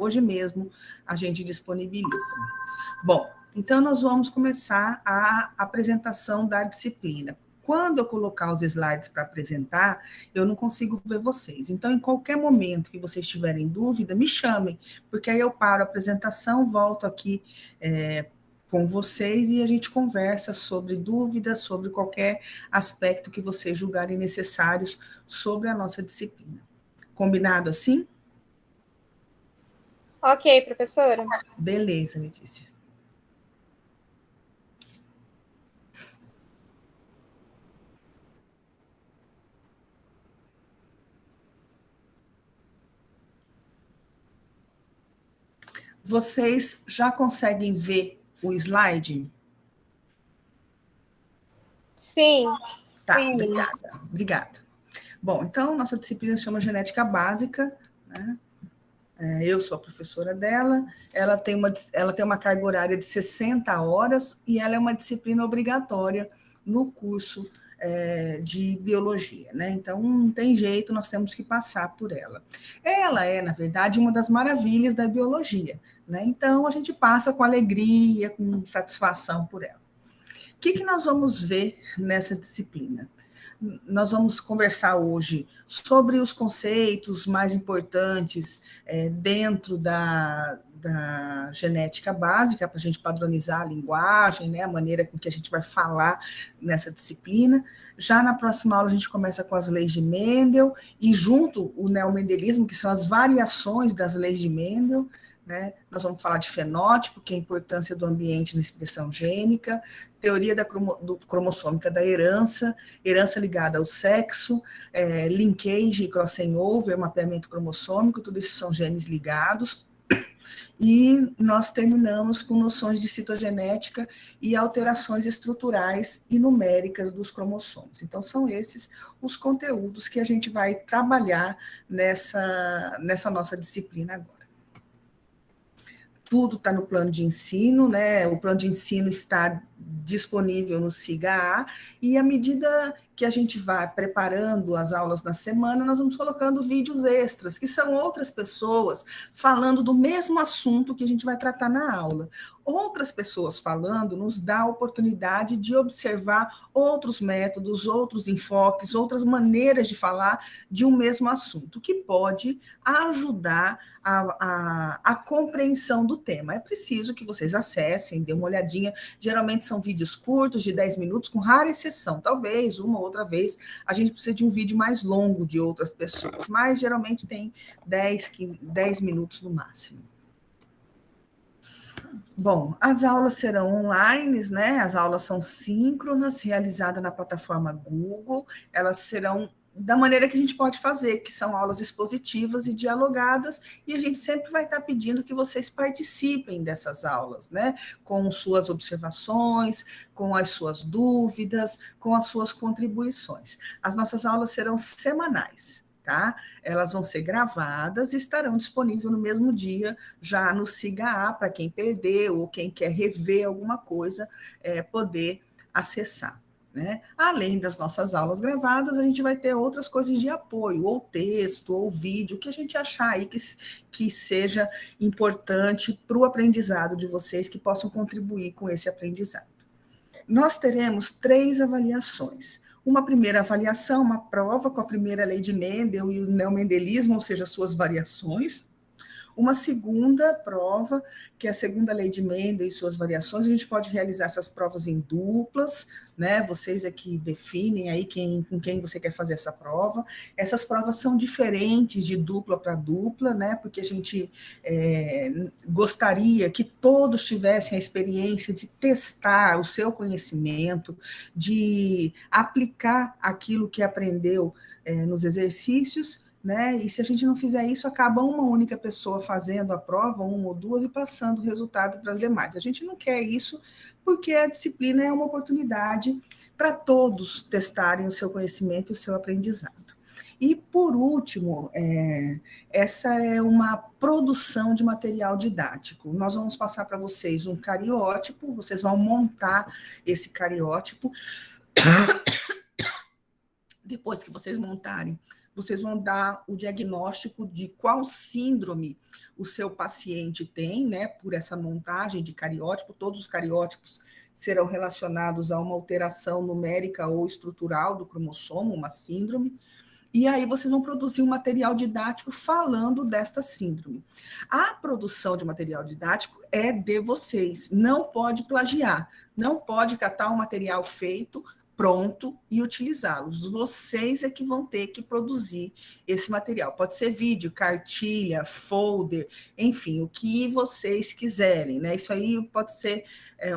hoje mesmo a gente disponibiliza. Bom, então nós vamos começar a apresentação da disciplina. Quando eu colocar os slides para apresentar, eu não consigo ver vocês. Então, em qualquer momento que vocês tiverem dúvida, me chamem, porque aí eu paro a apresentação, volto aqui com vocês e a gente conversa sobre dúvidas, sobre qualquer aspecto que vocês julgarem necessários sobre a nossa disciplina. Combinado assim? Ok, professora. Beleza, Letícia. Vocês já conseguem ver o slide? Sim. Tá, obrigada. Bom, então, nossa disciplina se chama Genética Básica, né? Eu sou a professora dela, ela tem uma carga horária de 60 horas e ela é uma disciplina obrigatória no curso de biologia, né? Então, não tem jeito, nós temos que passar por ela. Ela é, na verdade, uma das maravilhas da biologia, né? Então, a gente passa com alegria, com satisfação por ela. O que nós vamos ver nessa disciplina? Nós vamos conversar hoje sobre os conceitos mais importantes dentro da genética básica, para a gente padronizar a linguagem, né, a maneira com que a gente vai falar nessa disciplina. Já na próxima aula a gente começa com as leis de Mendel e junto o neomendelismo, que são as variações das leis de Mendel, né? Nós vamos falar de fenótipo, que é a importância do ambiente na expressão gênica, teoria cromossômica da herança ligada ao sexo, linkage e crossing over, mapeamento cromossômico, tudo isso são genes ligados. E nós terminamos com noções de citogenética e alterações estruturais e numéricas dos cromossomos. Então, são esses os conteúdos que a gente vai trabalhar nessa nossa disciplina agora. Tudo está no plano de ensino, né? O plano de ensino está disponível no SIGA-A, e à medida que a gente vai preparando as aulas na semana, nós vamos colocando vídeos extras, que são outras pessoas falando do mesmo assunto que a gente vai tratar na aula. Outras pessoas falando nos dá a oportunidade de observar outros métodos, outros enfoques, outras maneiras de falar de um mesmo assunto, que pode ajudar a compreensão do tema. É preciso que vocês acessem, dêem uma olhadinha. Geralmente são vídeos curtos, de 10 minutos, com rara exceção. Talvez, uma ou outra vez, a gente precisa de um vídeo mais longo de outras pessoas, mas geralmente tem 10 minutos no máximo. Bom, as aulas serão online, né? As aulas são síncronas, realizadas na plataforma Google. Elas serão da maneira que a gente pode fazer, que são aulas expositivas e dialogadas, e a gente sempre vai estar pedindo que vocês participem dessas aulas, né? Com suas observações, com as suas dúvidas, com as suas contribuições. As nossas aulas serão semanais, tá? Elas vão ser gravadas e estarão disponíveis no mesmo dia, já no SIGA-A, para quem perdeu ou quem quer rever alguma coisa, poder acessar. Né? Além das nossas aulas gravadas, a gente vai ter outras coisas de apoio, ou texto, ou vídeo, que a gente achar aí que seja importante para o aprendizado de vocês, que possam contribuir com esse aprendizado. Nós teremos 3 avaliações. Uma primeira avaliação, uma prova com a primeira lei de Mendel e o neomendelismo, ou seja, suas variações. Uma segunda prova, que é a segunda lei de Mendel e suas variações. A gente pode realizar essas provas em duplas, né? Vocês é que definem aí com quem você quer fazer essa prova. Essas provas são diferentes de dupla para dupla, né? Porque a gente gostaria que todos tivessem a experiência de testar o seu conhecimento, de aplicar aquilo que aprendeu nos exercícios, né? E se a gente não fizer isso, acaba uma única pessoa fazendo a prova, uma ou duas, e passando o resultado para as demais. A gente não quer isso, porque a disciplina é uma oportunidade para todos testarem o seu conhecimento e o seu aprendizado. E, por último, essa é uma produção de material didático. Nós vamos passar para vocês um cariótipo, vocês vão montar esse cariótipo. Depois que vocês montarem, vocês vão dar o diagnóstico de qual síndrome o seu paciente tem, né, por essa montagem de cariótipo. Todos os cariótipos serão relacionados a uma alteração numérica ou estrutural do cromossomo, uma síndrome. E aí vocês vão produzir um material didático falando desta síndrome. A produção de material didático é de vocês, não pode plagiar, não pode catar um material feito, pronto e utilizá-los. Vocês é que vão ter que produzir esse material. Pode ser vídeo, cartilha, folder, enfim, o que vocês quiserem, né? Isso aí pode ser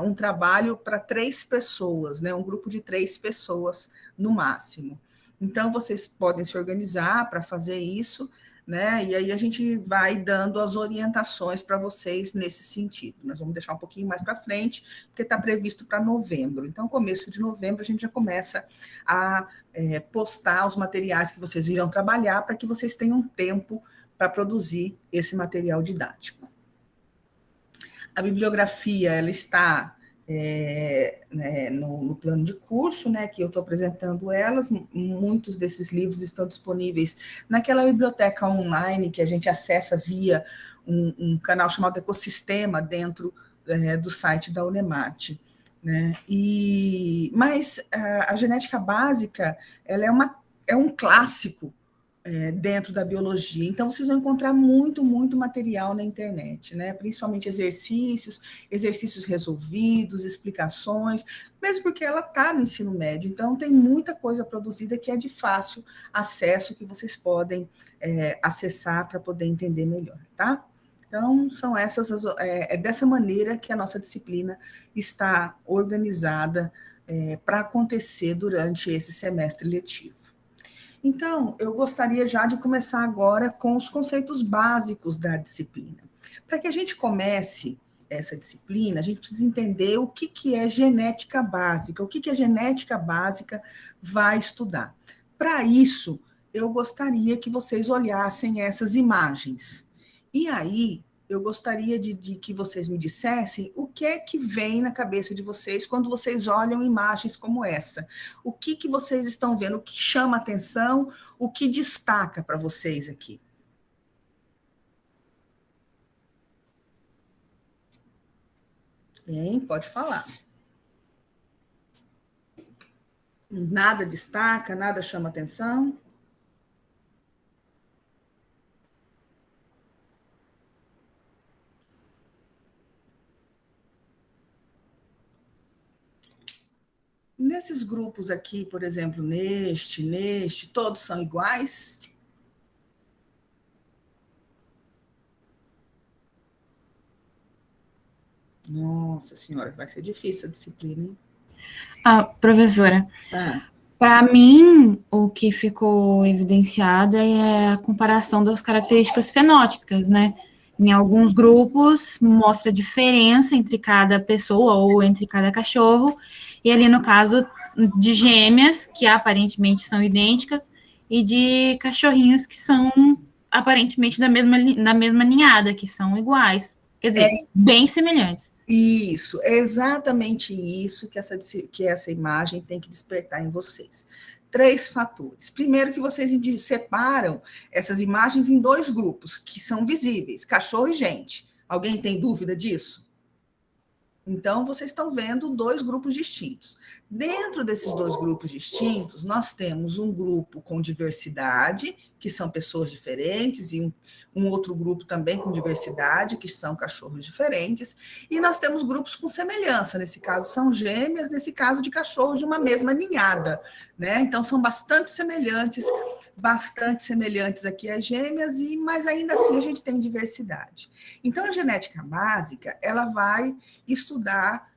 um trabalho para 3 pessoas, né? Um grupo de 3 pessoas no máximo. Então, vocês podem se organizar para fazer isso, né? E aí a gente vai dando as orientações para vocês nesse sentido. Nós vamos deixar um pouquinho mais para frente, porque está previsto para novembro. Então, começo de novembro, a gente já começa a postar os materiais que vocês virão trabalhar para que vocês tenham tempo para produzir esse material didático. A bibliografia, ela está no plano de curso, né, que eu estou apresentando elas. Muitos desses livros estão disponíveis naquela biblioteca online que a gente acessa via um canal chamado Ecosistema dentro do site da Unemat, né? Mas a genética básica, ela é um clássico dentro da biologia. Então, vocês vão encontrar muito material na internet, né? Principalmente exercícios resolvidos, explicações, mesmo porque ela está no ensino médio. Então, tem muita coisa produzida que é de fácil acesso, que vocês podem acessar para poder entender melhor, tá? Então, são é dessa maneira que a nossa disciplina está organizada para acontecer durante esse semestre letivo. Então, eu gostaria já de começar agora com os conceitos básicos da disciplina. Para que a gente comece essa disciplina, a gente precisa entender o que é genética básica, o que a genética básica vai estudar. Para isso, eu gostaria que vocês olhassem essas imagens. E aí, eu gostaria de que vocês me dissessem o que é que vem na cabeça de vocês quando vocês olham imagens como essa. O que vocês estão vendo, o que chama atenção, o que destaca para vocês aqui. Pode falar. Nada destaca, nada chama atenção? Nesses grupos aqui, por exemplo, neste, todos são iguais? Nossa senhora, vai ser difícil a disciplina, hein? Professora, para mim, o que ficou evidenciado é a comparação das características fenótipicas, né? Em alguns grupos, mostra a diferença entre cada pessoa ou entre cada cachorro, e ali no caso de gêmeas, que aparentemente são idênticas, e de cachorrinhos que são aparentemente da mesma ninhada, que são iguais. Quer dizer, bem semelhantes. Isso, é exatamente isso que essa imagem tem que despertar em vocês. 3 fatores. Primeiro, que vocês separam essas imagens em 2 grupos, que são visíveis, cachorro e gente. Alguém tem dúvida disso? Então, vocês estão vendo 2 grupos distintos. Dentro desses 2 grupos distintos, nós temos um grupo com diversidade, que são pessoas diferentes, e um outro grupo também com diversidade, que são cachorros diferentes, e nós temos grupos com semelhança, nesse caso são gêmeas, nesse caso de cachorros de uma mesma ninhada, né? Então, são bastante semelhantes aqui as gêmeas, mas ainda assim a gente tem diversidade. Então, a genética básica, ela vai estudar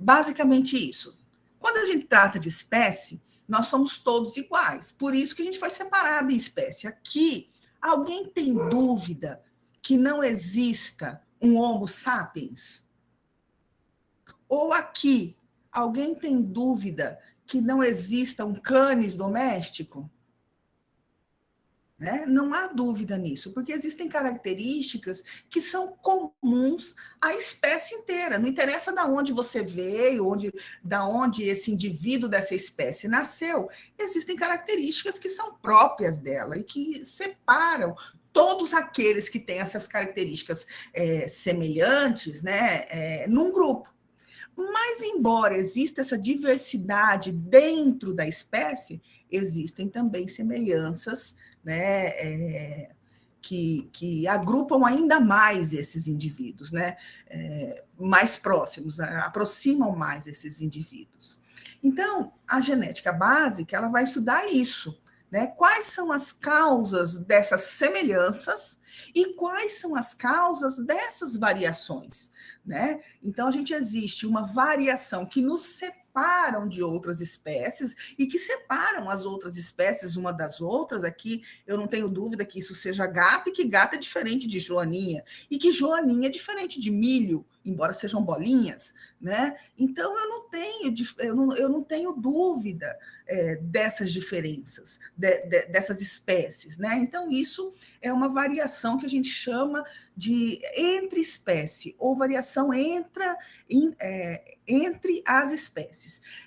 basicamente isso. Quando a gente trata de espécie, nós somos todos iguais, por isso que a gente foi separado em espécie. Aqui, alguém tem dúvida que não exista um Homo sapiens? Ou aqui, alguém tem dúvida que não exista um canis doméstico? né? Não há dúvida nisso, porque existem características que são comuns à espécie inteira. Não interessa de onde você veio, da onde esse indivíduo dessa espécie nasceu, existem características que são próprias dela e que separam todos aqueles que têm essas características semelhantes, né, num grupo. Mas, embora exista essa diversidade dentro da espécie, existem também semelhanças, né, que agrupam ainda mais esses indivíduos, né, mais próximos, aproximam mais esses indivíduos. Então, a genética básica, ela vai estudar isso, né? Quais são as causas dessas semelhanças e quais são as causas dessas variações, né? Então, existe uma variação que nos separam de outras espécies e que separam as outras espécies uma das outras. Aqui eu não tenho dúvida que isso seja gata e que gata é diferente de joaninha e que joaninha é diferente de milho, embora sejam bolinhas, né? Então eu não tenho dúvida dessas diferenças, dessas espécies, né? Então isso é uma variação que a gente chama de entre espécie ou variação entre as espécies.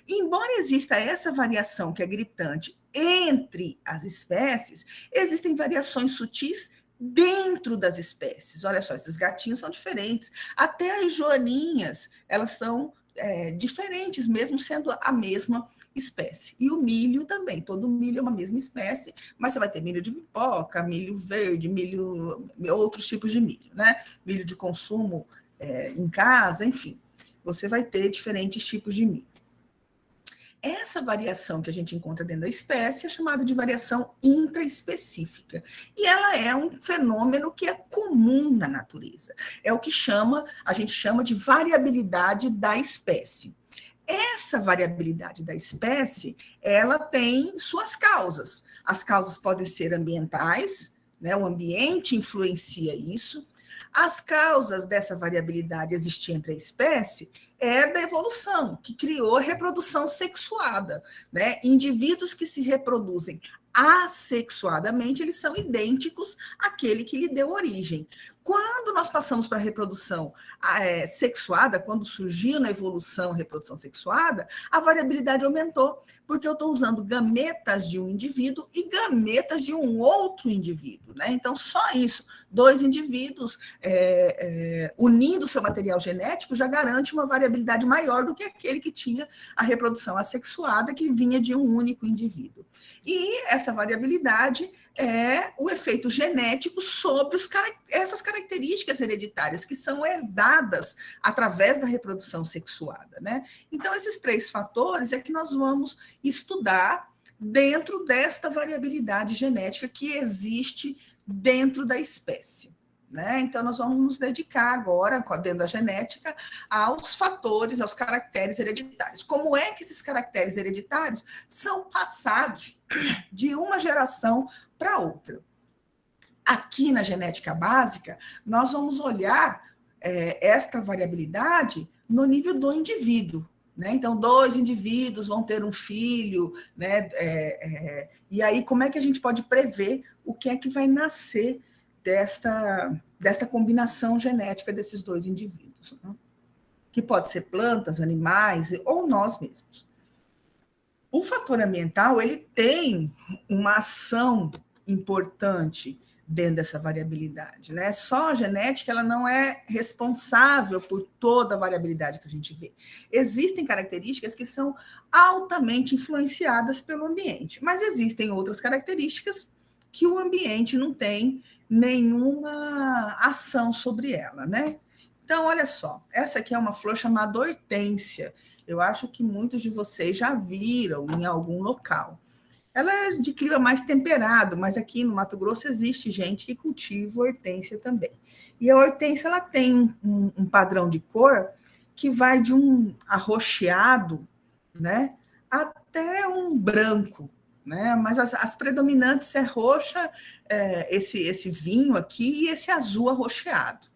E, embora exista essa variação que é gritante entre as espécies, existem variações sutis dentro das espécies. Olha só, esses gatinhos são diferentes. Até as joaninhas, elas são diferentes, mesmo sendo a mesma espécie. E o milho também. Todo milho é uma mesma espécie, mas você vai ter milho de pipoca, milho verde, outros tipos de milho, né? Milho de consumo em casa, enfim. Você vai ter diferentes tipos de milho. Essa variação que a gente encontra dentro da espécie é chamada de variação intraespecífica. E ela é um fenômeno que é comum na natureza. É o que a gente chama de variabilidade da espécie. Essa variabilidade da espécie, ela tem suas causas. As causas podem ser ambientais, né? O ambiente influencia isso. As causas dessa variabilidade existir entre a espécie é da evolução, que criou a reprodução sexuada, né? Indivíduos que se reproduzem assexuadamente, eles são idênticos àquele que lhe deu origem. Quando nós passamos para a reprodução sexuada, quando surgiu na evolução a reprodução sexuada, a variabilidade aumentou, porque eu estou usando gametas de um indivíduo e gametas de um outro indivíduo, né? Então, só isso, dois indivíduos unindo seu material genético já garante uma variabilidade maior do que aquele que tinha a reprodução assexuada, que vinha de um único indivíduo. E essa variabilidade é o efeito genético sobre essas características hereditárias que são herdadas através da reprodução sexuada, né? Então, esses três fatores é que nós vamos estudar dentro desta variabilidade genética que existe dentro da espécie, né? Então, nós vamos nos dedicar agora, dentro da genética, aos fatores, aos caracteres hereditários. Como é que esses caracteres hereditários são passados de uma geração para outra? Aqui na genética básica, nós vamos olhar esta variabilidade no nível do indivíduo, né? Então, dois indivíduos vão ter um filho, né? E aí, como é que a gente pode prever o que é que vai nascer desta combinação genética desses dois indivíduos, né? Que pode ser plantas, animais ou nós mesmos. O fator ambiental, ele tem uma ação importante dentro dessa variabilidade, né? Só a genética, ela não é responsável por toda a variabilidade que a gente vê. Existem características que são altamente influenciadas pelo ambiente, mas existem outras características que o ambiente não tem nenhuma ação sobre ela, né? Então, olha só, essa aqui é uma flor chamada hortênsia. Eu acho que muitos de vocês já viram em algum local. Ela é de clima mais temperado, mas aqui no Mato Grosso existe gente que cultiva hortênsia também. E a hortênsia, ela tem um padrão de cor que vai de um arroxeado, né, até um branco, né? Mas as predominantes é roxa, esse vinho aqui, e esse azul arroxeado,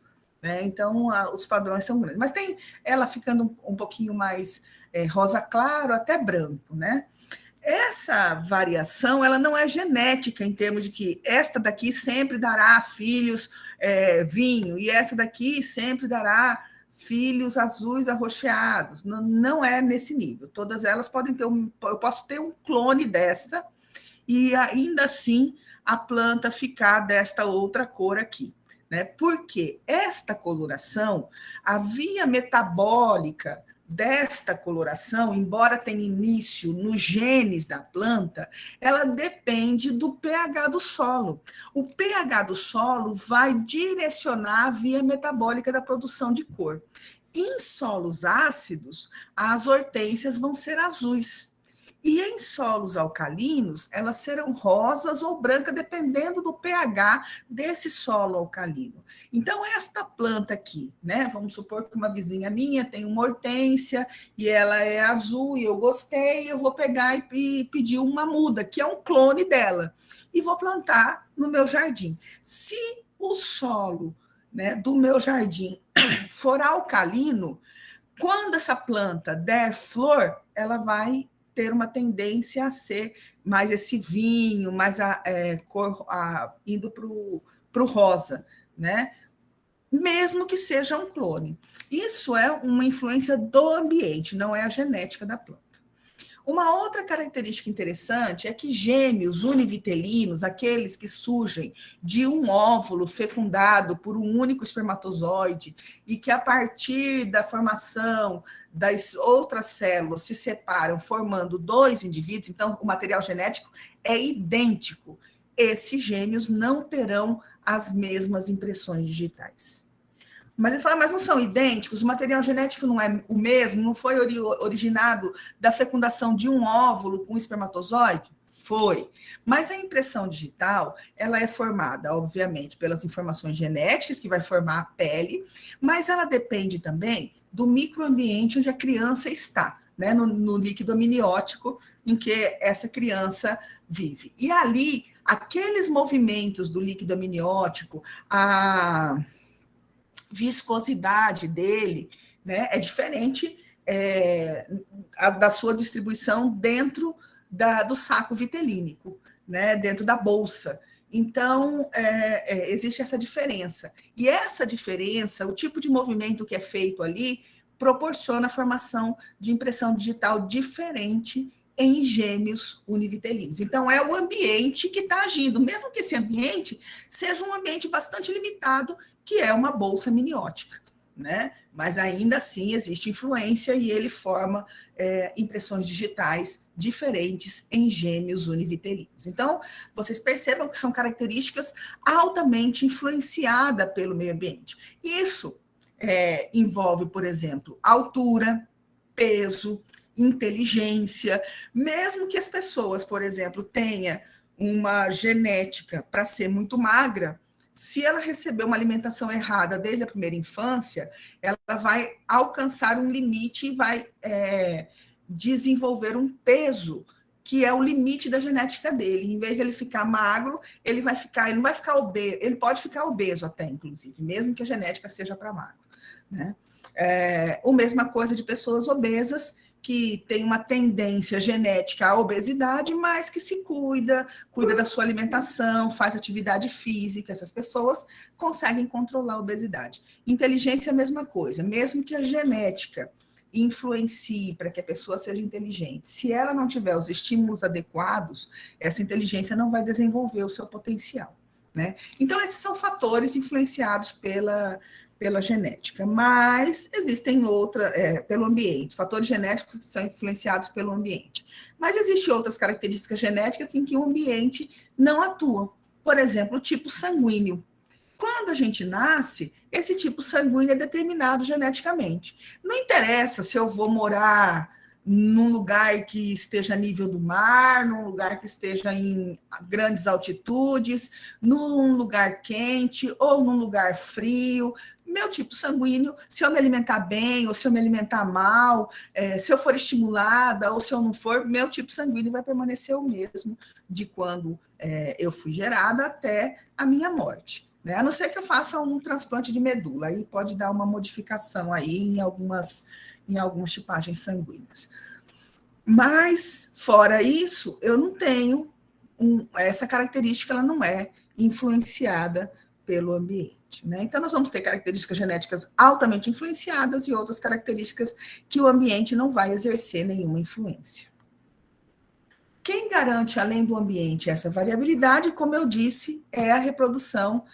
né? Então, os padrões são grandes. Mas tem ela ficando um pouquinho mais rosa claro, até branco, né? essa variação, ela não é genética, em termos de que esta daqui sempre dará filhos vinho, e essa daqui sempre dará filhos azuis arroxeados. Não, não é nesse nível. Todas elas podem ter eu posso ter um clone dessa, e ainda assim a planta ficar desta outra cor aqui. Né? Porque esta coloração, a via metabólica desta coloração, embora tenha início nos genes da planta, ela depende do pH do solo. O pH do solo vai direcionar a via metabólica da produção de cor. Em solos ácidos, as hortênsias vão ser azuis. E em solos alcalinos, elas serão rosas ou brancas, dependendo do pH desse solo alcalino. Então, esta planta aqui, né? Vamos supor que uma vizinha minha tem uma hortênsia e ela é azul e eu gostei, eu vou pegar e pedir uma muda, que é um clone dela, e vou plantar no meu jardim. Se o solo, né, do meu jardim for alcalino, quando essa planta der flor, ela vai ter uma tendência a ser mais esse vinho, mais indo para o rosa, né? Mesmo que seja um clone. Isso é uma influência do ambiente, não é a genética da planta. Uma outra característica interessante é que gêmeos univitelinos, aqueles que surgem de um óvulo fecundado por um único espermatozoide e que a partir da formação das outras células se separam, formando dois indivíduos, então o material genético é idêntico. Esses gêmeos não terão as mesmas impressões digitais. Mas ele fala, mas não são idênticos, o material genético não é o mesmo, não foi originado da fecundação de um óvulo com um espermatozoide? Foi. Mas a impressão digital, ela é formada, obviamente, pelas informações genéticas, que vai formar a pele, mas ela depende também do microambiente onde a criança está, né? No líquido amniótico em que essa criança vive. E ali, aqueles movimentos do líquido amniótico, a viscosidade dele, né, é diferente da sua distribuição dentro do saco vitelínico, né, dentro da bolsa. Então, existe essa diferença. E essa diferença, o tipo de movimento que é feito ali, proporciona a formação de impressão digital diferente em gêmeos univitelinos. Então, é o ambiente que está agindo, mesmo que esse ambiente seja um ambiente bastante limitado, que é uma bolsa amniótica, né? Mas ainda assim existe influência e ele forma impressões digitais diferentes em gêmeos univitelinos. Então, vocês percebam que são características altamente influenciadas pelo meio ambiente. Isso envolve, por exemplo, altura, peso, inteligência, mesmo que as pessoas, por exemplo, tenham uma genética para ser muito magra, se ela receber uma alimentação errada desde a primeira infância, ela vai alcançar um limite e vai desenvolver um peso que é o limite da genética dele. Em vez de ele ficar magro, ele não vai ficar obeso, ele pode ficar obeso até, inclusive, mesmo que a genética seja para magro, né? A mesma coisa de pessoas obesas, que tem uma tendência genética à obesidade, mas que se cuida da sua alimentação, faz atividade física, essas pessoas conseguem controlar a obesidade. Inteligência é a mesma coisa, mesmo que a genética influencie para que a pessoa seja inteligente, se ela não tiver os estímulos adequados, essa inteligência não vai desenvolver o seu potencial, né? Então, esses são fatores influenciados pela genética, mas existem pelo ambiente, fatores genéticos que são influenciados pelo ambiente. Mas existem outras características genéticas em que o ambiente não atua. Por exemplo, o tipo sanguíneo. Quando a gente nasce, esse tipo sanguíneo é determinado geneticamente. Não interessa se eu vou morar num lugar que esteja a nível do mar, num lugar que esteja em grandes altitudes, num lugar quente ou num lugar frio. Meu tipo sanguíneo, se eu me alimentar bem ou se eu me alimentar mal, se eu for estimulada ou se eu não for, meu tipo sanguíneo vai permanecer o mesmo de quando eu fui gerada até a minha morte. Né? A não ser que eu faça um transplante de medula, aí pode dar uma modificação aí em algumas tipagens sanguíneas. Mas, fora isso, eu não tenho essa característica, ela não é influenciada pelo ambiente, né? Então, nós vamos ter características genéticas altamente influenciadas e outras características que o ambiente não vai exercer nenhuma influência. Quem garante, além do ambiente, essa variabilidade, como eu disse, é a reprodução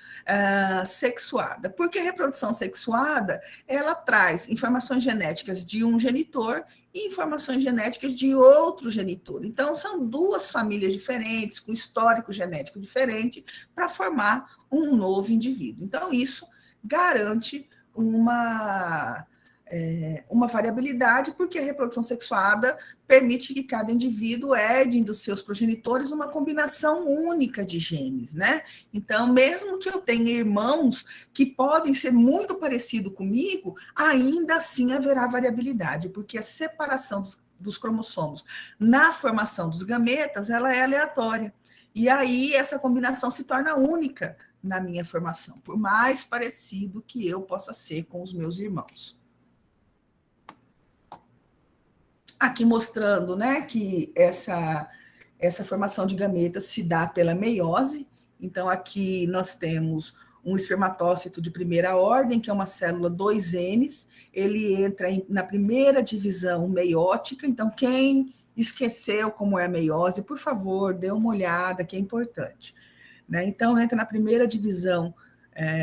sexuada. Porque a reprodução sexuada, ela traz informações genéticas de um genitor e informações genéticas de outro genitor. Então, são duas famílias diferentes, com histórico genético diferente, para formar um novo indivíduo. Então, isso garante uma variabilidade, porque a reprodução sexuada permite que cada indivíduo herde dos seus progenitores uma combinação única de genes, né? Então, mesmo que eu tenha irmãos que podem ser muito parecidos comigo, ainda assim haverá variabilidade, porque a separação dos cromossomos na formação dos gametas, ela é aleatória. E aí essa combinação se torna única na minha formação, por mais parecido que eu possa ser com os meus irmãos. Aqui mostrando, né, que essa formação de gametas se dá pela meiose. Então, aqui nós temos um espermatócito de primeira ordem, que é uma célula 2N, ele entra na primeira divisão meiótica. Então, quem esqueceu como é a meiose, por favor, dê uma olhada, que é importante, né? Então, entra na primeira divisão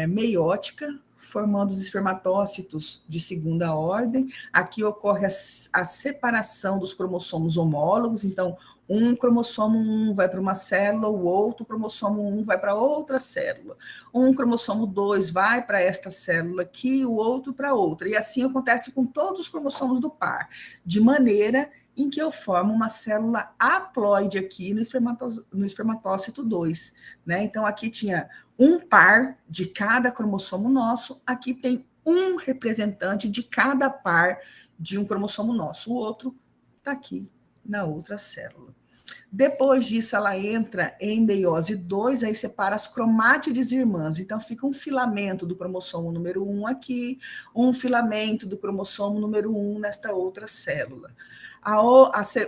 meiótica, formando os espermatócitos de segunda ordem. Aqui ocorre a separação dos cromossomos homólogos, então um cromossomo 1 vai para uma célula, o outro cromossomo 1 vai para outra célula. Um cromossomo 2 vai para esta célula aqui, o outro para outra. E assim acontece com todos os cromossomos do par, de maneira em que eu formo uma célula haploide aqui no espermatócito 2, né? Então, aqui tinha um par de cada cromossomo nosso, aqui tem um representante de cada par de um cromossomo nosso, o outro está aqui na outra célula. Depois disso, ela entra em meiose 2, aí separa as cromátides irmãs. Então, fica um filamento do cromossomo número 1 aqui, um filamento do cromossomo número 1 nesta outra célula.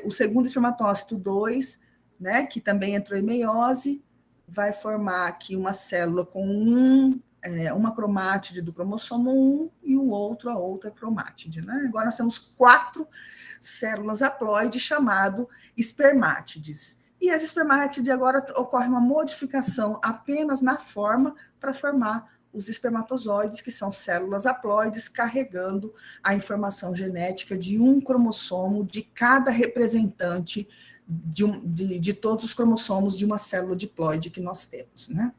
O segundo espermatócito 2, né, que também entrou em meiose, vai formar aqui uma célula com uma cromátide do cromossomo 1 e o outro a outra cromátide, né? Agora nós temos 4 células haploides chamado espermátides. E as espermátides agora ocorre uma modificação apenas na forma para formar os espermatozoides, que são células haploides carregando a informação genética de um cromossomo de cada representante de todos os cromossomos de uma célula diploide que nós temos, né?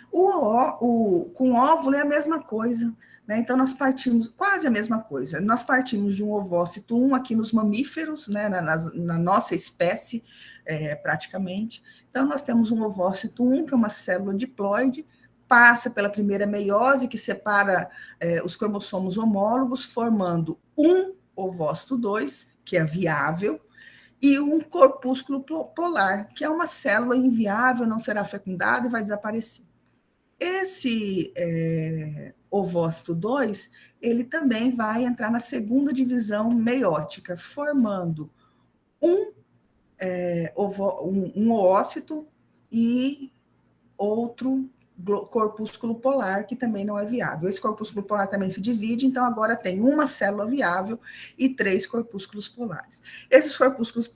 Com óvulo é a mesma coisa, né? Então, nós partimos, quase a mesma coisa, nós partimos de um ovócito 1 aqui nos mamíferos, né? na nossa espécie, praticamente. Então, nós temos um ovócito 1, que é uma célula diploide, passa pela primeira meiose, que separa os cromossomos homólogos, formando um ovócito 2, que é viável, e um corpúsculo polar, que é uma célula inviável, não será fecundada e vai desaparecer. Esse ovócito 2, ele também vai entrar na segunda divisão meiótica, formando um oócito e outro corpúsculo polar, que também não é viável. Esse corpúsculo polar também se divide, então agora tem uma célula viável e 3 corpúsculos polares. Esses corpúsculos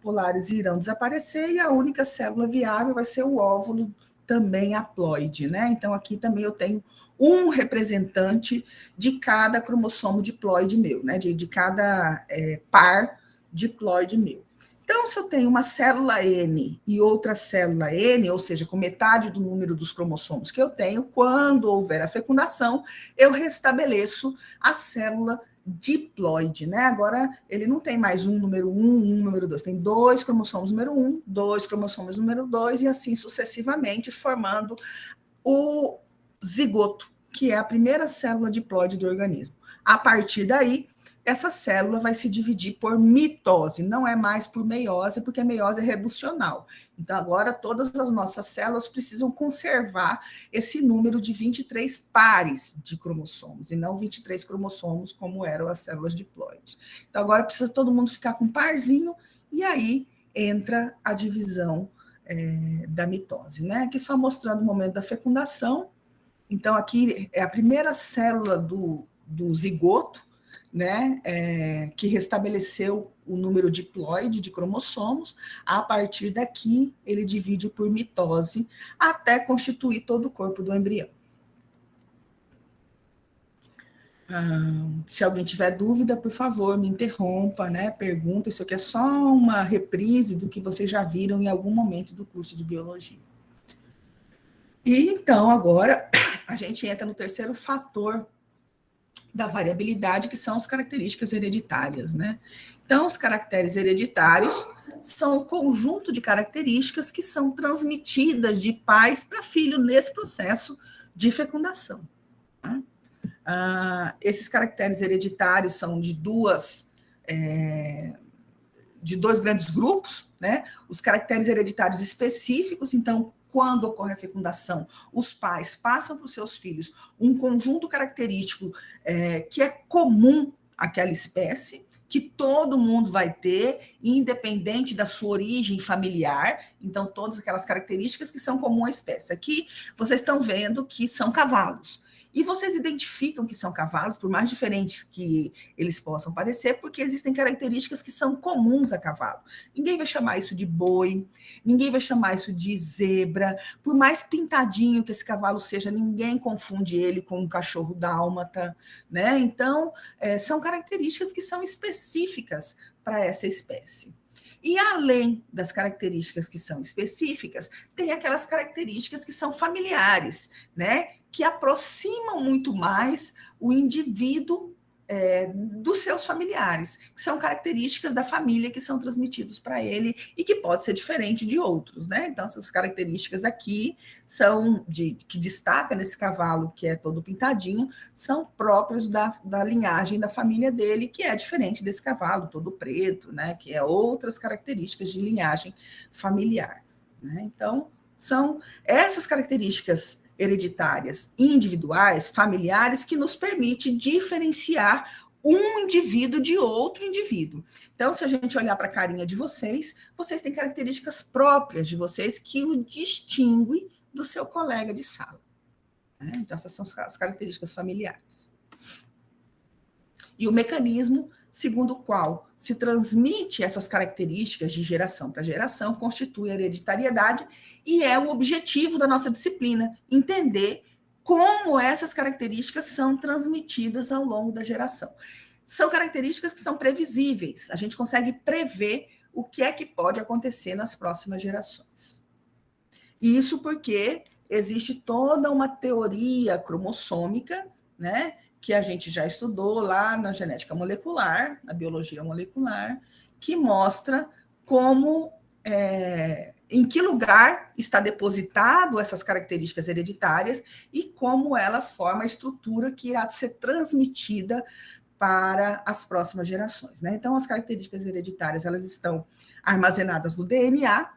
polares irão desaparecer e a única célula viável vai ser o óvulo, também haploide, né? Então aqui também eu tenho um representante de cada cromossomo diploide meu, né? De cada par diploide meu. Então, se eu tenho uma célula N e outra célula N, ou seja, com metade do número dos cromossomos que eu tenho, quando houver a fecundação, eu restabeleço a célula diploide, né? Agora, ele não tem mais um número 1, um número 2, tem 2 cromossomos número 1, 2 cromossomos número 2, e assim sucessivamente, formando o zigoto, que é a primeira célula diploide do organismo. A partir daí, essa célula vai se dividir por mitose, não é mais por meiose, porque a meiose é reducional. Então, agora, todas as nossas células precisam conservar esse número de 23 pares de cromossomos, e não 23 cromossomos, como eram as células diploides. Então, agora precisa todo mundo ficar com um parzinho e aí entra a divisão da mitose, né? Aqui só mostrando o momento da fecundação. Então, aqui é a primeira célula do zigoto, né, que restabeleceu o número diploide de cromossomos. A partir daqui, ele divide por mitose até constituir todo o corpo do embrião. Se alguém tiver dúvida, por favor, me interrompa, né? Pergunta. Isso aqui é só uma reprise do que vocês já viram em algum momento do curso de biologia. E então, agora, a gente entra no terceiro fator da variabilidade, que são as características hereditárias, né? Então, os caracteres hereditários são o conjunto de características que são transmitidas de pais para filho nesse processo de fecundação. Né? Esses caracteres hereditários são de dois grandes grupos, né? Os caracteres hereditários específicos, então, quando ocorre a fecundação, os pais passam para os seus filhos um conjunto característico que é comum àquela espécie, que todo mundo vai ter, independente da sua origem familiar, então, todas aquelas características que são comuns à espécie. Aqui, vocês estão vendo que são cavalos. E vocês identificam que são cavalos, por mais diferentes que eles possam parecer, porque existem características que são comuns a cavalo. Ninguém vai chamar isso de boi, ninguém vai chamar isso de zebra. Por mais pintadinho que esse cavalo seja, ninguém confunde ele com um cachorro dálmata, né? Então, são características que são específicas para essa espécie. E além das características que são específicas, tem aquelas características que são familiares, né? Que aproximam muito mais o indivíduo dos seus familiares, que são características da família que são transmitidos para ele e que pode ser diferente de outros, né? Então, essas características aqui são que destaca nesse cavalo que é todo pintadinho, são próprios da linhagem da família dele, que é diferente desse cavalo todo preto, né? Que é outras características de linhagem familiar, né? Então, são essas características hereditárias, individuais, familiares, que nos permite diferenciar um indivíduo de outro indivíduo. Então, se a gente olhar para a carinha de vocês, vocês têm características próprias de vocês que o distinguem do seu colega de sala. Né? Então, essas são as características familiares. E o mecanismo segundo o qual se transmite essas características de geração para geração constitui a hereditariedade e é o objetivo da nossa disciplina, entender como essas características são transmitidas ao longo da geração. São características que são previsíveis, a gente consegue prever o que é que pode acontecer nas próximas gerações. E isso porque existe toda uma teoria cromossômica, né, que a gente já estudou lá na genética molecular, na biologia molecular, que mostra como, em que lugar está depositado essas características hereditárias e como ela forma a estrutura que irá ser transmitida para as próximas gerações, né? Então, as características hereditárias, elas estão armazenadas no DNA.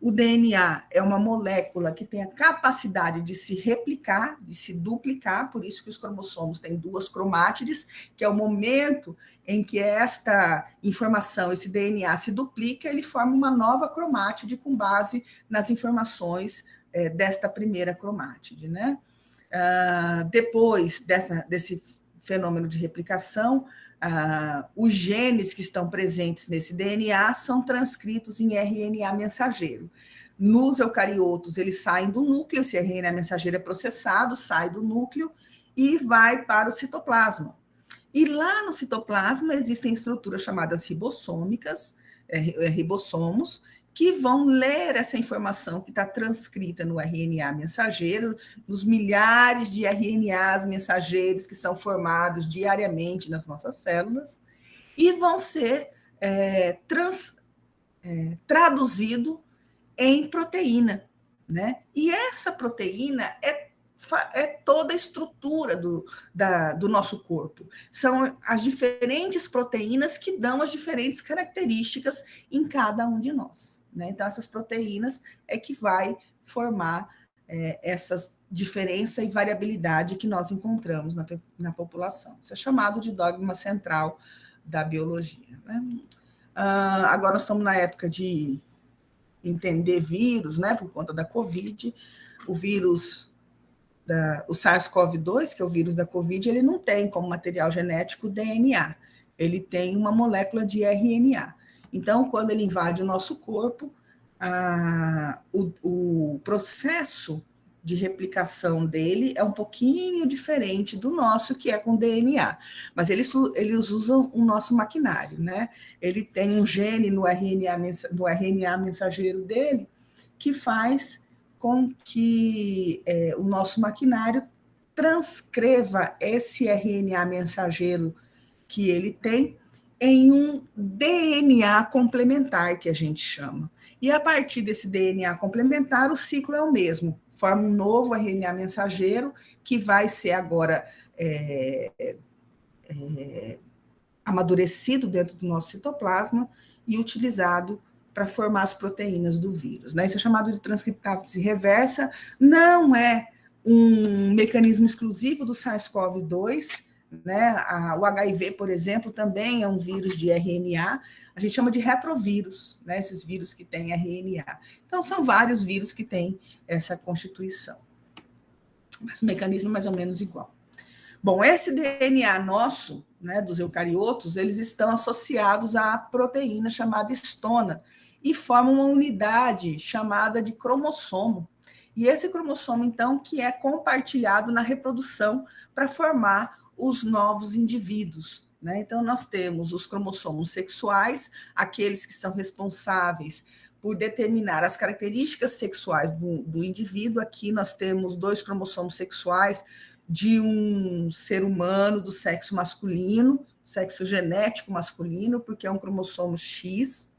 O DNA é uma molécula que tem a capacidade de se replicar, de se duplicar, por isso que os cromossomos têm duas cromátides, que é o momento em que esta informação, esse DNA se duplica, ele forma uma nova cromátide com base nas informações desta primeira cromátide, né? Depois desse fenômeno de replicação, os genes que estão presentes nesse DNA são transcritos em RNA mensageiro. Nos eucariotos, eles saem do núcleo, esse RNA mensageiro é processado, sai do núcleo e vai para o citoplasma. E lá no citoplasma existem estruturas chamadas ribossômicas, ribossomos, que vão ler essa informação que está transcrita no RNA mensageiro, nos milhares de RNAs mensageiros que são formados diariamente nas nossas células, e vão ser traduzido em proteína, né? E essa proteína é toda a estrutura do nosso corpo. São as diferentes proteínas que dão as diferentes características em cada um de nós. Né? Então, essas proteínas é que vai formar essas diferença e variabilidade que nós encontramos na população. Isso é chamado de dogma central da biologia. Né? Agora nós estamos na época de entender vírus, né, por conta da Covid. O vírus, o SARS-CoV-2, que é o vírus da Covid, ele não tem como material genético DNA, ele tem uma molécula de RNA. Então, quando ele invade o nosso corpo, o processo de replicação dele é um pouquinho diferente do nosso, que é com DNA. Mas eles usam o nosso maquinário, né? Ele tem um gene no RNA mensageiro dele que faz com que o nosso maquinário transcreva esse RNA mensageiro que ele tem em um DNA complementar, que a gente chama. E a partir desse DNA complementar, o ciclo é o mesmo. Forma um novo RNA mensageiro, que vai ser agora amadurecido dentro do nosso citoplasma e utilizado para formar as proteínas do vírus. Né? Isso é chamado de transcriptase reversa, não é um mecanismo exclusivo do SARS-CoV-2, né? O HIV, por exemplo, também é um vírus de RNA, a gente chama de retrovírus, né? Esses vírus que têm RNA. Então, são vários vírus que têm essa constituição. Mas o mecanismo é mais ou menos igual. Bom, esse DNA nosso, né, dos eucariotos, eles estão associados à proteína chamada histona e formam uma unidade chamada de cromossomo. E esse cromossomo, então, que é compartilhado na reprodução para formar os novos indivíduos. Né? Então, nós temos os cromossomos sexuais, aqueles que são responsáveis por determinar as características sexuais do indivíduo. Aqui nós temos 2 cromossomos sexuais de um ser humano do sexo masculino, sexo genético masculino, porque é um cromossomo X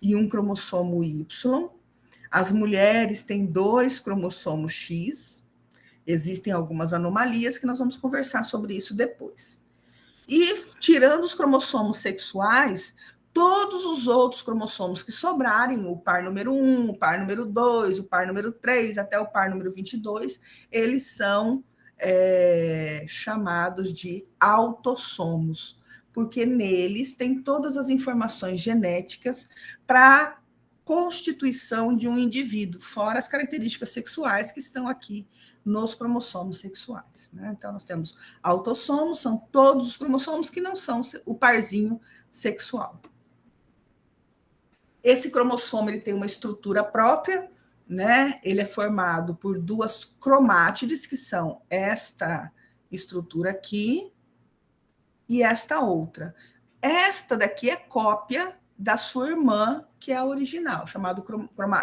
e um cromossomo Y. As mulheres têm 2 cromossomos X. Existem algumas anomalias que nós vamos conversar sobre isso depois. E, tirando os cromossomos sexuais, todos os outros cromossomos que sobrarem, o par número 1, o par número 2, o par número 3, até o par número 22, eles são chamados de autossomos, porque neles tem todas as informações genéticas para constituição de um indivíduo, fora as características sexuais que estão aqui nos cromossomos sexuais. Né? Então, nós temos autossomos, são todos os cromossomos que não são o parzinho sexual. Esse cromossomo ele tem uma estrutura própria, né? Ele é formado por 2 cromátides, que são esta estrutura aqui e esta outra. Esta daqui é cópia da sua irmã, que é a original,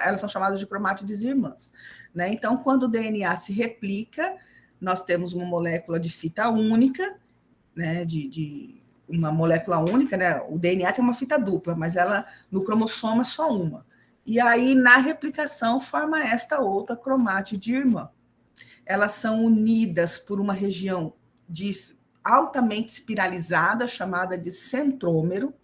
elas são chamadas de cromátides irmãs. Né? Então, quando o DNA se replica, nós temos uma molécula de fita única, né? de uma molécula única, né? O DNA tem uma fita dupla, mas ela no cromossomo é só uma. E aí, na replicação, forma esta outra cromátide irmã. Elas são unidas por uma região altamente espiralizada, chamada de centrômero.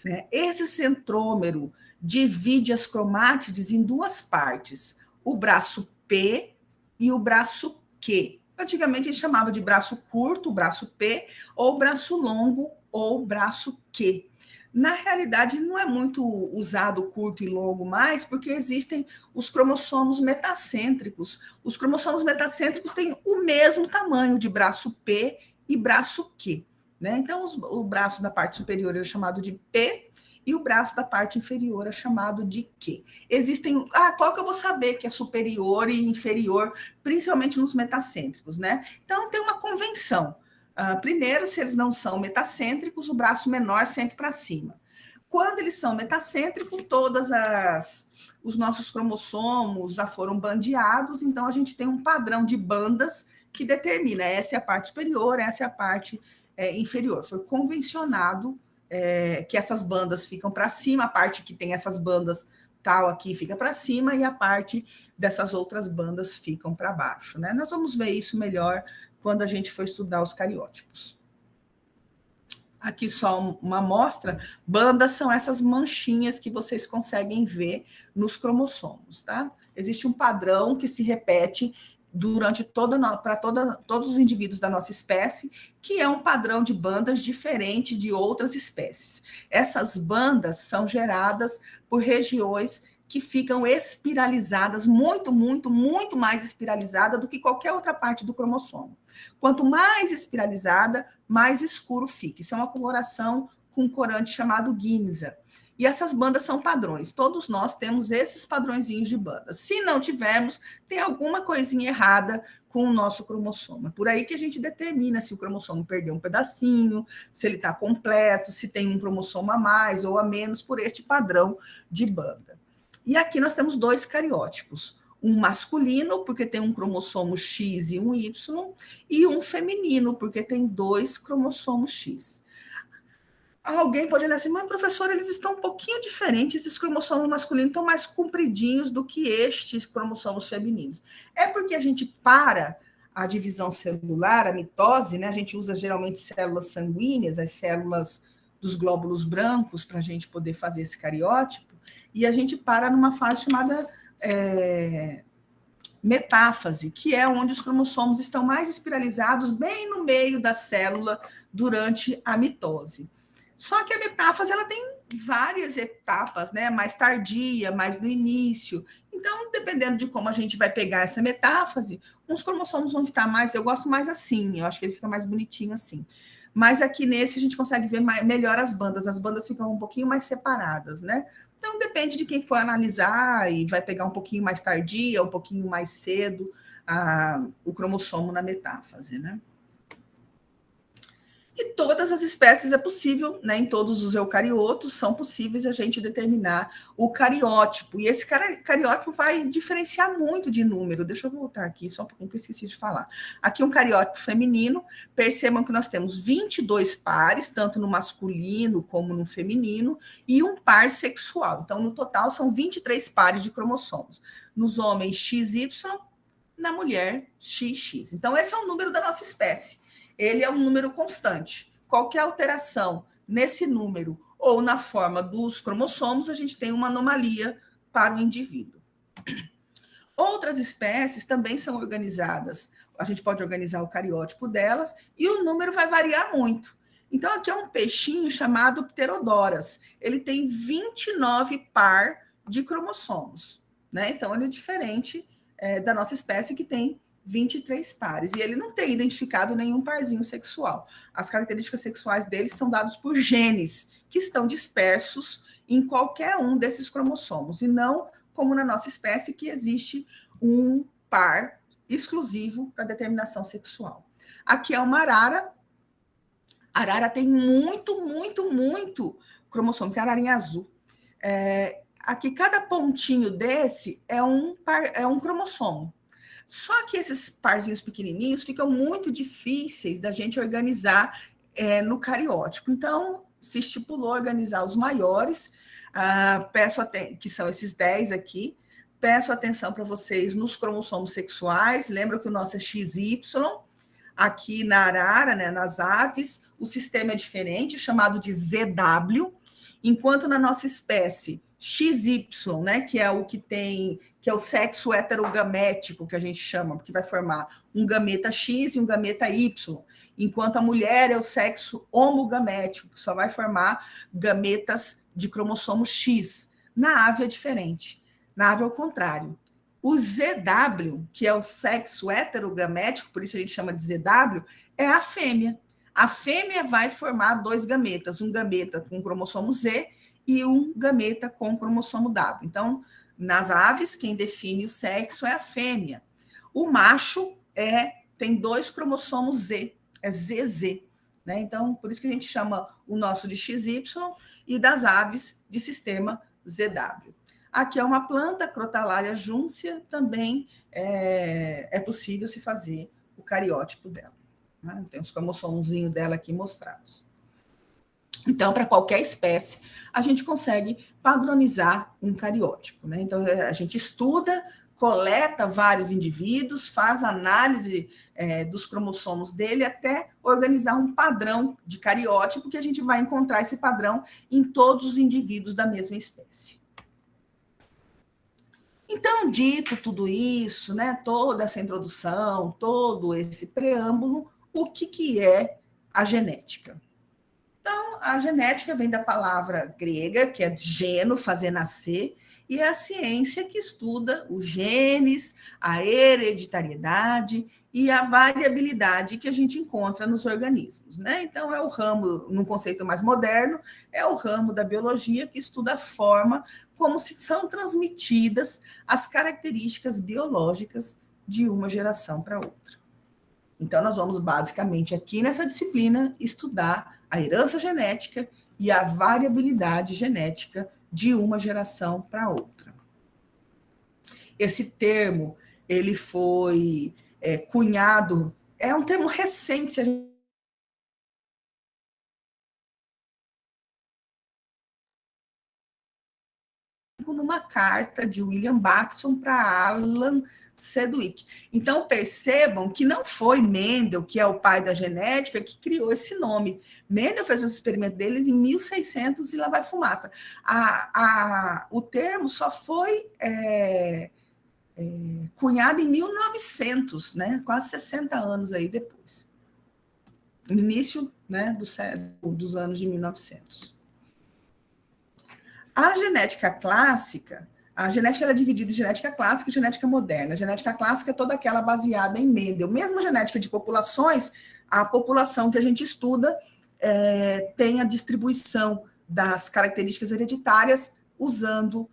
Né? Esse centrômero divide as cromátides em 2 partes, o braço P e o braço Q. Antigamente a gente chamava de braço curto, o braço P, ou braço longo, ou braço Q. Na realidade, não é muito usado curto e longo mais, porque existem os cromossomos metacêntricos. Os cromossomos metacêntricos têm o mesmo tamanho de braço P e braço Q. Né? Então, o braço da parte superior é chamado de P e o braço da parte inferior é chamado de Q. Existem... qual que eu vou saber que é superior e inferior, principalmente nos metacêntricos, né? Então, tem uma convenção. Primeiro, se eles não são metacêntricos, o braço menor sempre para cima. Quando eles são metacêntricos, os nossos cromossomos já foram bandeados, então a gente tem um padrão de bandas que determina essa é a parte superior, essa é a parte inferior. Foi convencionado que essas bandas ficam para cima, a parte que tem essas bandas tal aqui fica para cima e a parte dessas outras bandas ficam para baixo. Né? Nós vamos ver isso melhor quando a gente for estudar os cariótipos. Aqui só uma amostra. Bandas são essas manchinhas que vocês conseguem ver nos cromossomos. Tá? Existe um padrão que se repete todos os indivíduos da nossa espécie, que é um padrão de bandas diferente de outras espécies. Essas bandas são geradas por regiões que ficam espiralizadas, muito, muito, muito mais espiralizada do que qualquer outra parte do cromossomo. Quanto mais espiralizada, mais escuro fica. Isso é uma coloração com um corante chamado Giemsa. E essas bandas são padrões. Todos nós temos esses padrõezinhos de bandas. Se não tivermos, tem alguma coisinha errada com o nosso cromossomo. É por aí que a gente determina se o cromossomo perdeu um pedacinho, se ele está completo, se tem um cromossomo a mais ou a menos, por este padrão de banda. E aqui nós temos 2 cariótipos. Um masculino, porque tem um cromossomo X e um Y, e um feminino, porque tem 2 cromossomos X. Alguém pode olhar assim, mas professor, eles estão um pouquinho diferentes, esses cromossomos masculinos estão mais compridinhos do que estes cromossomos femininos. É porque a gente para a divisão celular, a mitose, né? A gente usa geralmente células sanguíneas, as células dos glóbulos brancos, para a gente poder fazer esse cariótipo, e a gente para numa fase chamada metáfase, que é onde os cromossomos estão mais espiralizados, bem no meio da célula, durante a mitose. Só que a metáfase ela tem várias etapas, né? Mais tardia, mais no início. Então, dependendo de como a gente vai pegar essa metáfase, uns cromossomos vão estar mais. Eu gosto mais assim, eu acho que ele fica mais bonitinho assim. Mas aqui nesse a gente consegue ver melhor as bandas ficam um pouquinho mais separadas, né? Então, depende de quem for analisar e vai pegar um pouquinho mais tardia, um pouquinho mais cedo o cromossomo na metáfase, né? E todas as espécies é possível, né, em todos os eucariotos, são possíveis a gente determinar o cariótipo. E esse cariótipo vai diferenciar muito de número. Deixa eu voltar aqui, só um pouquinho que eu esqueci de falar. Aqui um cariótipo feminino, percebam que nós temos 22 pares, tanto no masculino como no feminino, e um par sexual. Então, no total, são 23 pares de cromossomos. Nos homens, XY, na mulher, XX. Então, esse é o número da nossa espécie. Ele é um número constante. Qualquer alteração nesse número ou na forma dos cromossomos, a gente tem uma anomalia para o indivíduo. Outras espécies também são organizadas. A gente pode organizar o cariótipo delas e o número vai variar muito. Então, aqui é um peixinho chamado Pterodoras. Ele tem 29 par de cromossomos, né? Então, ele é diferente da nossa espécie, que tem 23 pares, e ele não tem identificado nenhum parzinho sexual. As características sexuais dele são dadas por genes que estão dispersos em qualquer um desses cromossomos, e não como na nossa espécie, que existe um par exclusivo para determinação sexual. Aqui é uma arara. A arara tem muito, muito, muito cromossomo, que é a ararinha azul. Aqui, cada pontinho desse é um cromossomo. Só que esses parzinhos pequenininhos ficam muito difíceis da gente organizar no cariótipo. Então, se estipulou organizar os maiores, que são esses 10 aqui. Peço atenção para vocês nos cromossomos sexuais. Lembra que o nosso é XY. Aqui na arara, né, nas aves, o sistema é diferente, chamado de ZW, enquanto na nossa espécie, XY, né, que é o que é o sexo heterogamético, que a gente chama, porque vai formar um gameta X e um gameta Y, enquanto a mulher é o sexo homogamético, que só vai formar gametas de cromossomo X. Na ave é diferente. Na ave é o contrário. O ZW, que é o sexo heterogamético, por isso a gente chama de ZW, é a fêmea. A fêmea vai formar 2 gametas, um gameta com cromossomo Z e um gameta com cromossomo W. Então, nas aves, quem define o sexo é a fêmea. O macho tem 2 cromossomos Z, é ZZ. Né? Então, por isso que a gente chama o nosso de XY e das aves de sistema ZW. Aqui é uma planta, Crotalária juncia, também é possível se fazer o cariótipo dela. Né? Tem os cromossomozinhos dela aqui mostrados. Então, para qualquer espécie, a gente consegue padronizar um cariótipo. Né? Então, a gente estuda, coleta vários indivíduos, faz análise dos cromossomos dele até organizar um padrão de cariótipo, que a gente vai encontrar esse padrão em todos os indivíduos da mesma espécie. Então, dito tudo isso, né, toda essa introdução, todo esse preâmbulo, o que é a genética? Então, a genética vem da palavra grega, que é geno, fazer nascer, e é a ciência que estuda os genes, a hereditariedade e a variabilidade que a gente encontra nos organismos, né? Então, é o ramo, num conceito mais moderno, é o ramo da biologia que estuda a forma como se são transmitidas as características biológicas de uma geração para outra. Então, nós vamos basicamente aqui nessa disciplina estudar a herança genética e a variabilidade genética de uma geração para outra. Esse termo, ele foi cunhado, é um termo recente, se a gente numa carta de William Baxton para Alan Sedgwick. Então, percebam que não foi Mendel, que é o pai da genética, que criou esse nome. Mendel fez os experimentos deles em 1600 e lá vai fumaça. O termo só foi cunhado em 1900, né? Quase 60 anos aí depois. No início, né, dos anos de 1900. A genética clássica, a genética era dividida em genética clássica e genética moderna. A genética clássica é toda aquela baseada em Mendel. Mesmo a genética de populações, a população que a gente estuda tem a distribuição das características hereditárias usando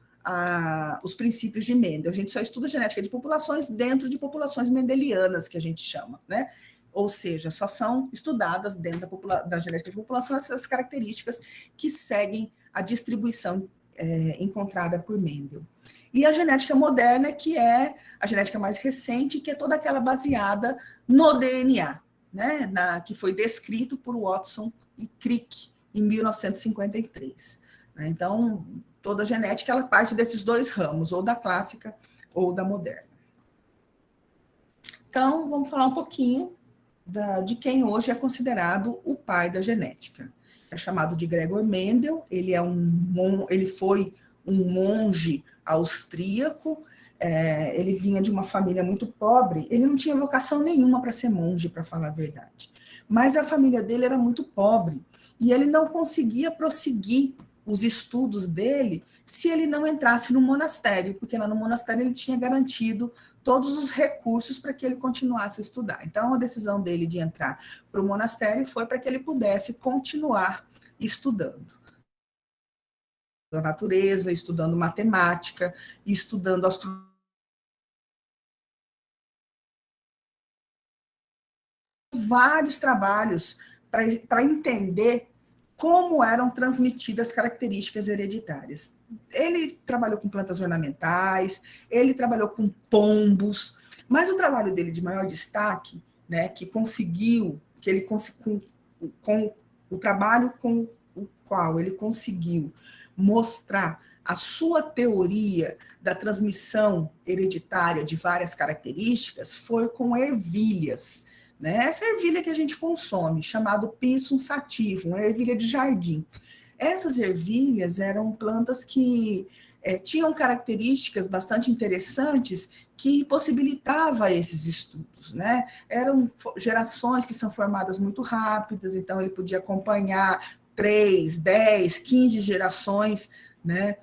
os princípios de Mendel. A gente só estuda genética de populações dentro de populações mendelianas, que a gente chama, né? Ou seja, só são estudadas dentro da genética de população essas características que seguem a distribuição encontrada por Mendel. E a genética moderna, que é a genética mais recente, que é toda aquela baseada no DNA, né? Que foi descrito por Watson e Crick em 1953. Então, toda a genética ela parte desses dois ramos, ou da clássica ou da moderna. Então, vamos falar um pouquinho de quem hoje é considerado o pai da genética. É chamado de Gregor Mendel, ele foi um monge austríaco, ele vinha de uma família muito pobre, ele não tinha vocação nenhuma para ser monge, para falar a verdade. Mas a família dele era muito pobre, e ele não conseguia prosseguir os estudos dele se ele não entrasse no monastério, porque lá no monastério ele tinha garantido todos os recursos para que ele continuasse a estudar. Então, a decisão dele de entrar para o monastério foi para que ele pudesse continuar estudando a natureza, estudando matemática, estudando astronomia. Vários trabalhos para entender como eram transmitidas características hereditárias. Ele trabalhou com plantas ornamentais, ele trabalhou com pombos, mas o trabalho dele de maior destaque, né, com o trabalho com o qual ele conseguiu mostrar a sua teoria da transmissão hereditária de várias características foi com ervilhas. Né? Essa ervilha que a gente consome, chamado Pisum sativum, uma ervilha de jardim. Essas ervilhas eram plantas que tinham características bastante interessantes que possibilitavam esses estudos. Né? Eram gerações que são formadas muito rápidas, então ele podia acompanhar 3, 10, 15 gerações, né,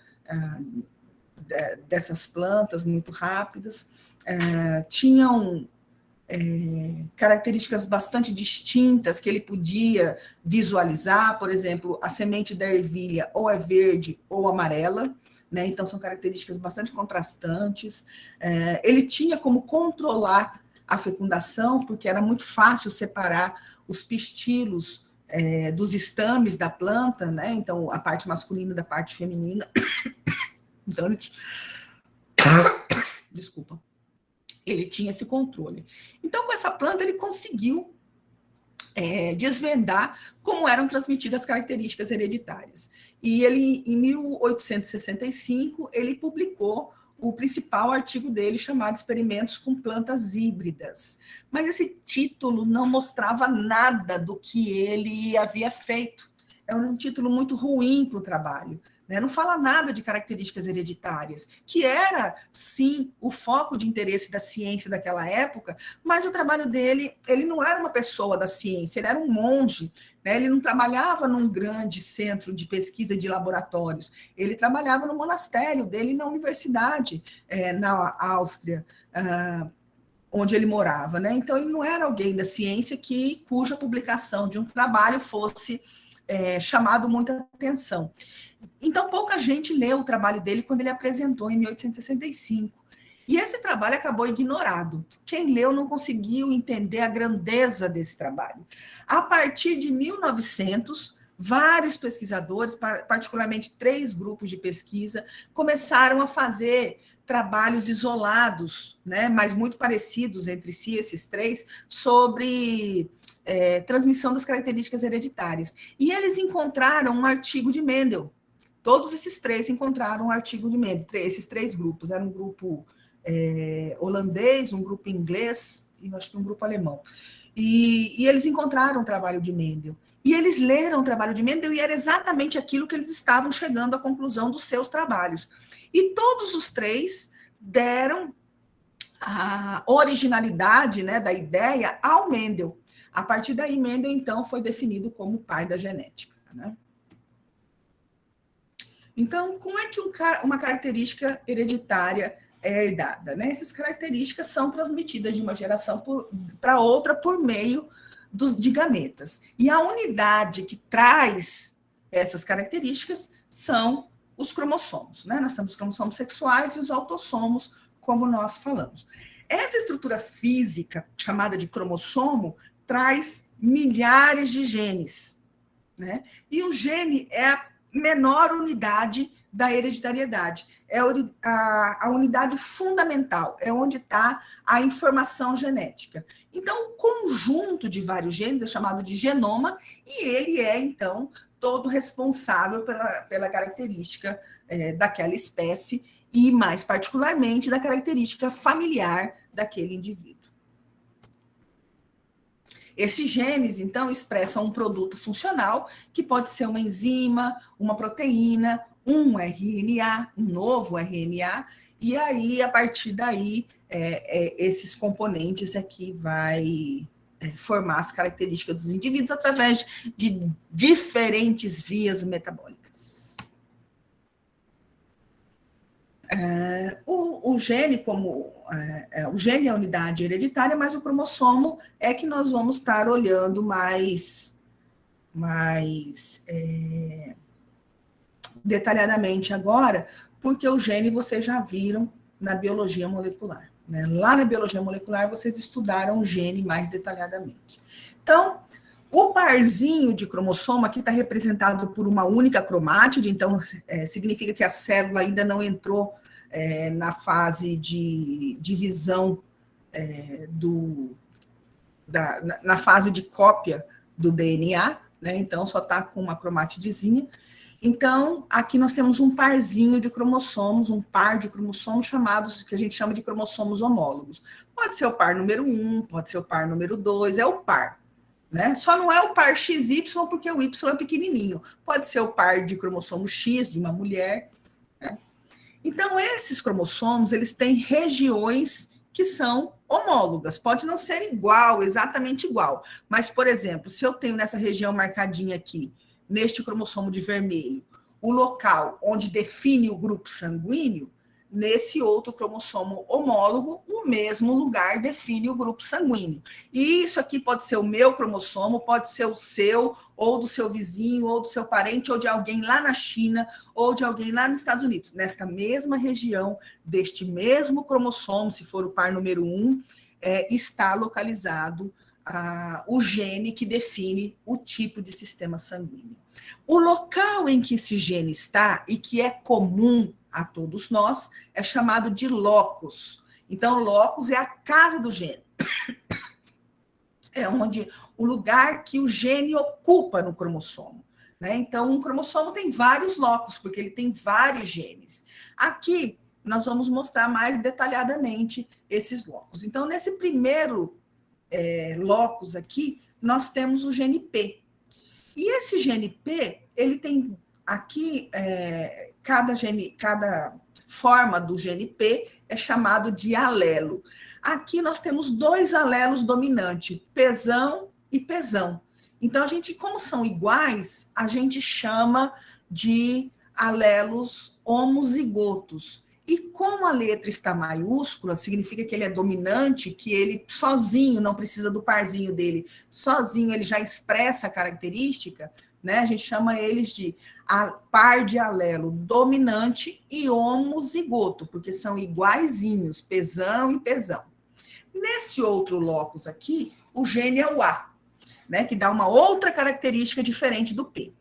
dessas plantas muito rápidas. Tinham características bastante distintas que ele podia visualizar, por exemplo, a semente da ervilha ou é verde ou amarela, né? Então são características bastante contrastantes. Ele tinha como controlar a fecundação, porque era muito fácil separar os pistilos dos estames da planta, né? Então a parte masculina da parte feminina. Então ele desculpa. Ele tinha esse controle. Então, com essa planta, ele conseguiu desvendar como eram transmitidas as características hereditárias. E ele, em 1865, ele publicou o principal artigo dele, chamado Experimentos com Plantas Híbridas. Mas esse título não mostrava nada do que ele havia feito. É um título muito ruim para o trabalho, né? Não fala nada de características hereditárias, que era, sim, o foco de interesse da ciência daquela época, mas o trabalho dele, ele não era uma pessoa da ciência, ele era um monge, né? Ele não trabalhava num grande centro de pesquisa de laboratórios, ele trabalhava no monastério dele na universidade, na Áustria, onde ele morava, né? Então, ele não era alguém da ciência cuja publicação de um trabalho fosse chamado muita atenção. Então, pouca gente leu o trabalho dele quando ele apresentou em 1865. E esse trabalho acabou ignorado. Quem leu não conseguiu entender a grandeza desse trabalho. A partir de 1900, vários pesquisadores, particularmente 3 grupos de pesquisa, começaram a fazer trabalhos isolados, né, mas muito parecidos entre si, esses 3, sobre transmissão das características hereditárias. E eles encontraram um artigo de Mendel. Todos esses 3 encontraram um artigo de Mendel, esses 3 grupos. Era um grupo holandês, um grupo inglês e acho que um grupo alemão. E eles encontraram o trabalho de Mendel. E eles leram o trabalho de Mendel e era exatamente aquilo que eles estavam chegando à conclusão dos seus trabalhos. E todos os 3 deram a originalidade, né, da ideia ao Mendel. A partir daí, Mendel, então, foi definido como pai da genética, né? Então, como é que uma característica hereditária é herdada, né? Essas características são transmitidas de uma geração para outra por meio de gametas. E a unidade que traz essas características são os cromossomos, né? Nós temos os cromossomos sexuais e os autossomos, como nós falamos. Essa estrutura física, chamada de cromossomo, traz milhares de genes, né? E o gene é a menor unidade da hereditariedade. É a unidade fundamental, é onde está a informação genética. Então, o conjunto de vários genes é chamado de genoma, e ele é, então, todo responsável pela característica daquela espécie, e, mais particularmente, da característica familiar daquele indivíduo. Esses genes, então, expressam um produto funcional, que pode ser uma enzima, uma proteína, um RNA, um novo RNA, e aí, a partir daí, esses componentes aqui vai formar as características dos indivíduos através de diferentes vias metabólicas. O gene o gene é a unidade hereditária, mas o cromossomo é que nós vamos estar olhando mais detalhadamente agora, porque o gene vocês já viram na biologia molecular, né? Lá na biologia molecular vocês estudaram o gene mais detalhadamente. Então, o parzinho de cromossomo aqui está representado por uma única cromátide, então significa que a célula ainda não entrou na fase de divisão na fase de cópia do DNA, né? Então só está com uma cromátidezinha. Então, aqui nós temos um parzinho de cromossomos, um par de cromossomos chamados, que a gente chama de cromossomos homólogos. Pode ser o par número 1, pode ser o par número 2, é o par. Né? Só não é o par XY porque o Y é pequenininho. Pode ser o par de cromossomo X de uma mulher. Né? Então, esses cromossomos, eles têm regiões que são homólogas. Pode não ser exatamente igual. Mas, por exemplo, se eu tenho nessa região marcadinha aqui, neste cromossomo de vermelho, o local onde define o grupo sanguíneo, nesse outro cromossomo homólogo, o mesmo lugar define o grupo sanguíneo. E isso aqui pode ser o meu cromossomo, pode ser o seu, ou do seu vizinho, ou do seu parente, ou de alguém lá na China, ou de alguém lá nos Estados Unidos. Nesta mesma região, deste mesmo cromossomo, se for o par número 1, está localizado o gene que define o tipo de sistema sanguíneo. O local em que esse gene está, e que é comum a todos nós, é chamado de locus. Então, locus é a casa do gene. É onde o lugar que o gene ocupa no cromossomo. Né? Então, um cromossomo tem vários locus, porque ele tem vários genes. Aqui, nós vamos mostrar mais detalhadamente esses locus. Então, nesse primeiro locus aqui, nós temos o gene P. E esse gene P, ele tem aqui, cada forma do gene P é chamado de alelo. Aqui nós temos 2 alelos dominantes, Pzão e Pzão. Então, a gente, como são iguais, a gente chama de alelos homozigotos. E como a letra está maiúscula, significa que ele é dominante, que ele sozinho, não precisa do parzinho dele, sozinho ele já expressa a característica, né? A gente chama eles de par de alelo dominante e homozigoto, porque são iguaizinhos, Pzão e Pzão. Nesse outro locus aqui, o gene é o A, né, que dá uma outra característica diferente do P.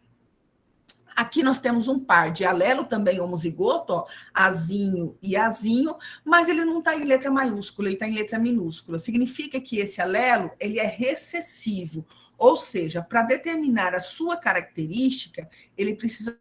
Aqui nós temos um par de alelo também homozigoto, ó, Azinho e Azinho, mas ele não está em letra maiúscula, ele está em letra minúscula. Significa que esse alelo ele é recessivo, ou seja, para determinar a sua característica, ele precisa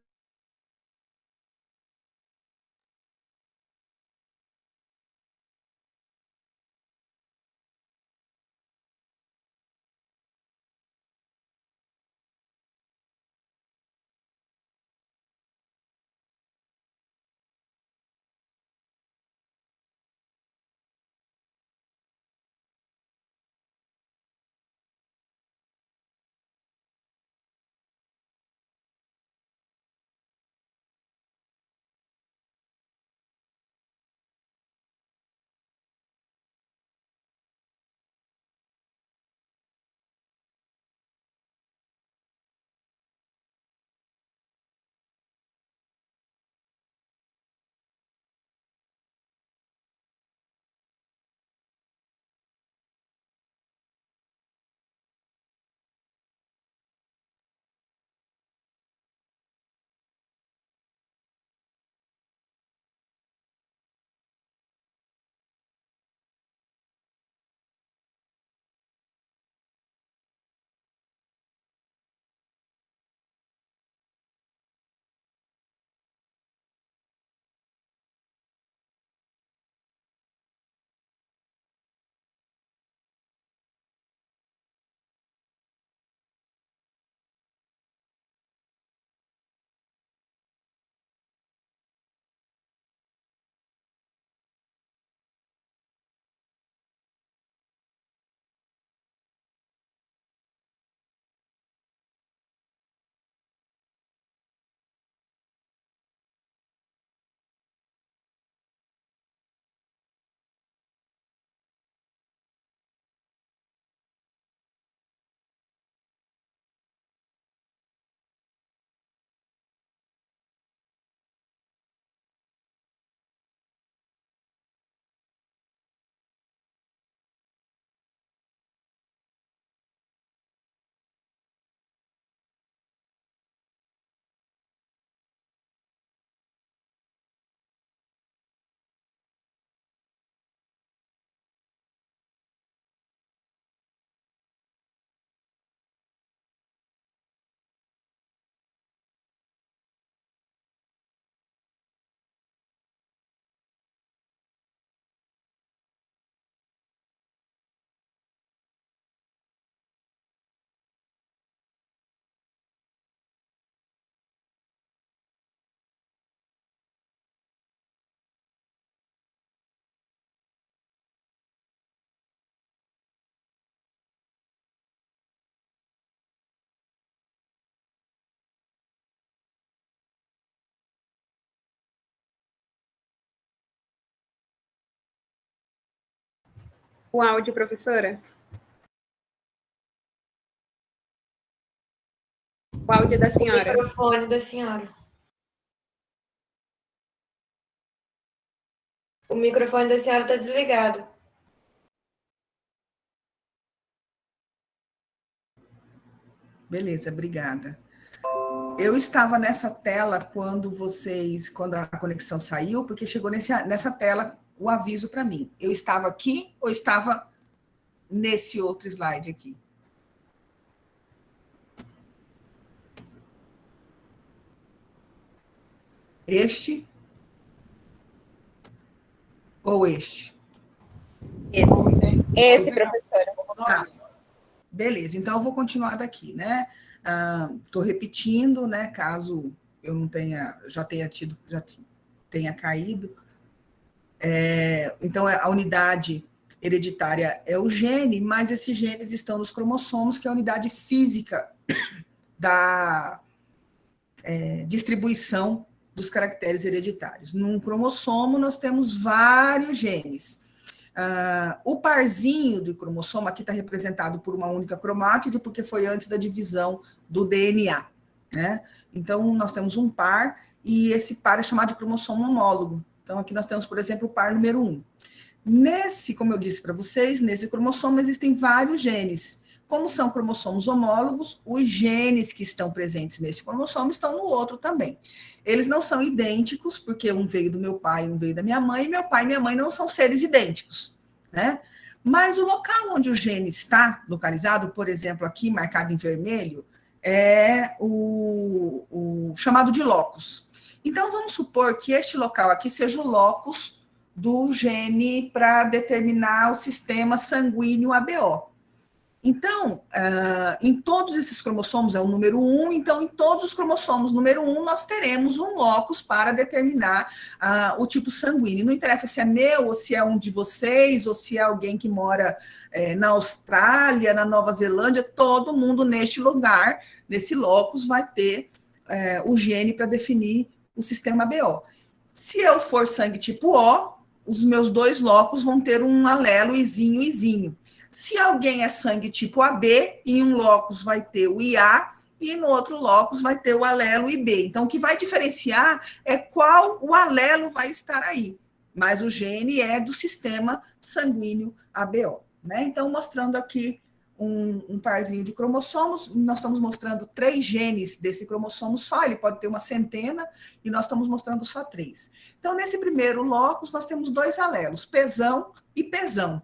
O áudio, professora? O áudio da senhora. O microfone da senhora. O microfone da senhora está desligado. Beleza, obrigada. Eu estava nessa tela quando a conexão saiu, porque chegou nessa tela o aviso para mim. Eu estava aqui ou estava nesse outro slide aqui? Este ou este? Esse, professora. Tá. Beleza, então eu vou continuar daqui, né? Estou repetindo, né? Caso eu não tenha, já tenha caído. Então, a unidade hereditária é o gene, mas esses genes estão nos cromossomos, que é a unidade física da distribuição dos caracteres hereditários. Num cromossomo, nós temos vários genes. O parzinho do cromossomo aqui está representado por uma única cromátide, porque foi antes da divisão do DNA, né? Então, nós temos um par, e esse par é chamado de cromossomo homólogo. Então, aqui nós temos, por exemplo, o par número 1. Nesse, como eu disse para vocês, nesse cromossomo existem vários genes. Como são cromossomos homólogos, os genes que estão presentes nesse cromossomo estão no outro também. Eles não são idênticos, porque um veio do meu pai, um veio da minha mãe, e meu pai e minha mãe não são seres idênticos, né? Mas o local onde o gene está localizado, por exemplo, aqui marcado em vermelho, é o chamado de locus. Então, vamos supor que este local aqui seja o locus do gene para determinar o sistema sanguíneo ABO. Então, em todos esses cromossomos, é o número 1, então em todos os cromossomos número 1, nós teremos um locus para determinar o tipo sanguíneo. Não interessa se é meu, ou se é um de vocês, ou se é alguém que mora na Austrália, na Nova Zelândia, todo mundo neste lugar, nesse locus, vai ter o gene para definir o sistema ABO. Se eu for sangue tipo O, os meus dois locus vão ter um alelo izinho, izinho. Se alguém é sangue tipo AB, em um locus vai ter o IA e no outro locus vai ter o alelo IB. Então, o que vai diferenciar é qual o alelo vai estar aí. Mas o gene é do sistema sanguíneo ABO, né? Então, mostrando aqui um parzinho de cromossomos, nós estamos mostrando 3 genes desse cromossomo só, ele pode ter uma centena, e nós estamos mostrando só 3. Então, nesse primeiro locus, nós temos 2 alelos, pesão e pesão.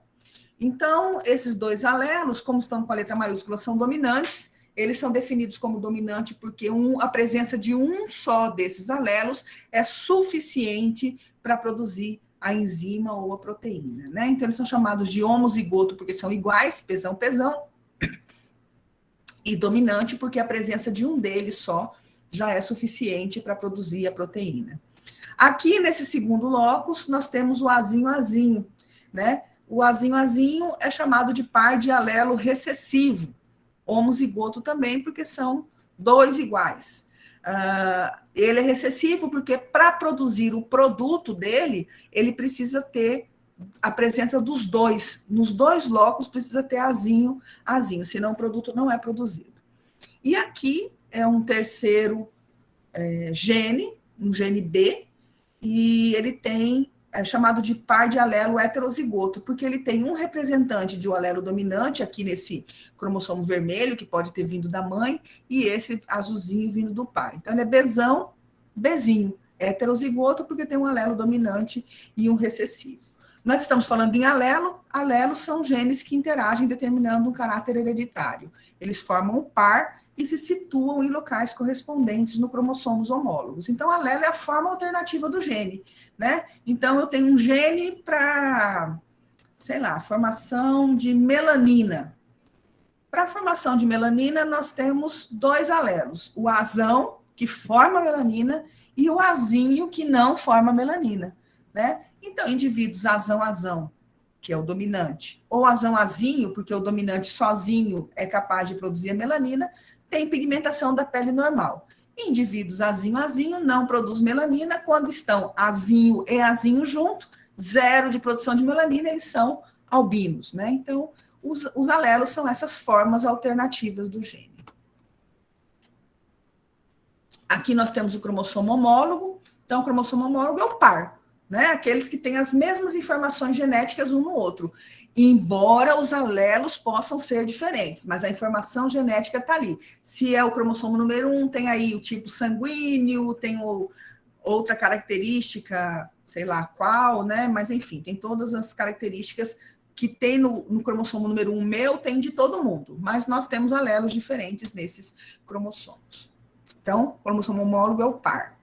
Então, esses 2 alelos, como estão com a letra maiúscula, são dominantes. Eles são definidos como dominante porque a presença de um só desses alelos é suficiente para produzir a enzima ou a proteína, né? Então, eles são chamados de homozigoto porque são iguais, pesão, pesão, e dominante porque a presença de um deles só já é suficiente para produzir a proteína. Aqui, nesse segundo locus, nós temos o azinho, azinho, né? O azinho é chamado de par de alelo recessivo, homozigoto também, porque são 2 iguais. Ele é recessivo porque, para produzir o produto dele, ele precisa ter a presença dos 2. Nos 2 locos precisa ter azinho, senão o produto não é produzido. E aqui é um terceiro gene, um gene B, e ele é chamado de par de alelo heterozigoto, porque ele tem um representante de um alelo dominante aqui nesse cromossomo vermelho, que pode ter vindo da mãe, e esse azulzinho vindo do pai. Então, ele é Bzão, Bzinho, heterozigoto, porque tem um alelo dominante e um recessivo. Nós estamos falando em alelo. Alelos são genes que interagem determinando um caráter hereditário. Eles formam um par e se situam em locais correspondentes no cromossomos homólogos. Então, alelo é a forma alternativa do gene, né? Então, eu tenho um gene para, sei lá, formação de melanina. Para a formação de melanina, nós temos 2 alelos, o azão, que forma melanina, e o azinho, que não forma melanina, né? Então, indivíduos azão, que é o dominante, ou azão-azinho, porque o dominante sozinho é capaz de produzir a melanina, tem pigmentação da pele normal. Indivíduos azinho não produz melanina, quando estão azinho e azinho junto, 0 de produção de melanina, eles são albinos, né? Então, os alelos são essas formas alternativas do gene. Aqui nós temos o cromossomo homólogo. Então, o cromossomo homólogo é o par, né? Aqueles que têm as mesmas informações genéticas um no outro, embora os alelos possam ser diferentes, mas a informação genética está ali. Se é o cromossomo número 1, tem aí o tipo sanguíneo, tem outra característica, sei lá qual, né? Mas, enfim, tem todas as características que tem no cromossomo número 1 meu, tem de todo mundo, mas nós temos alelos diferentes nesses cromossomos. Então, o cromossomo homólogo é o par,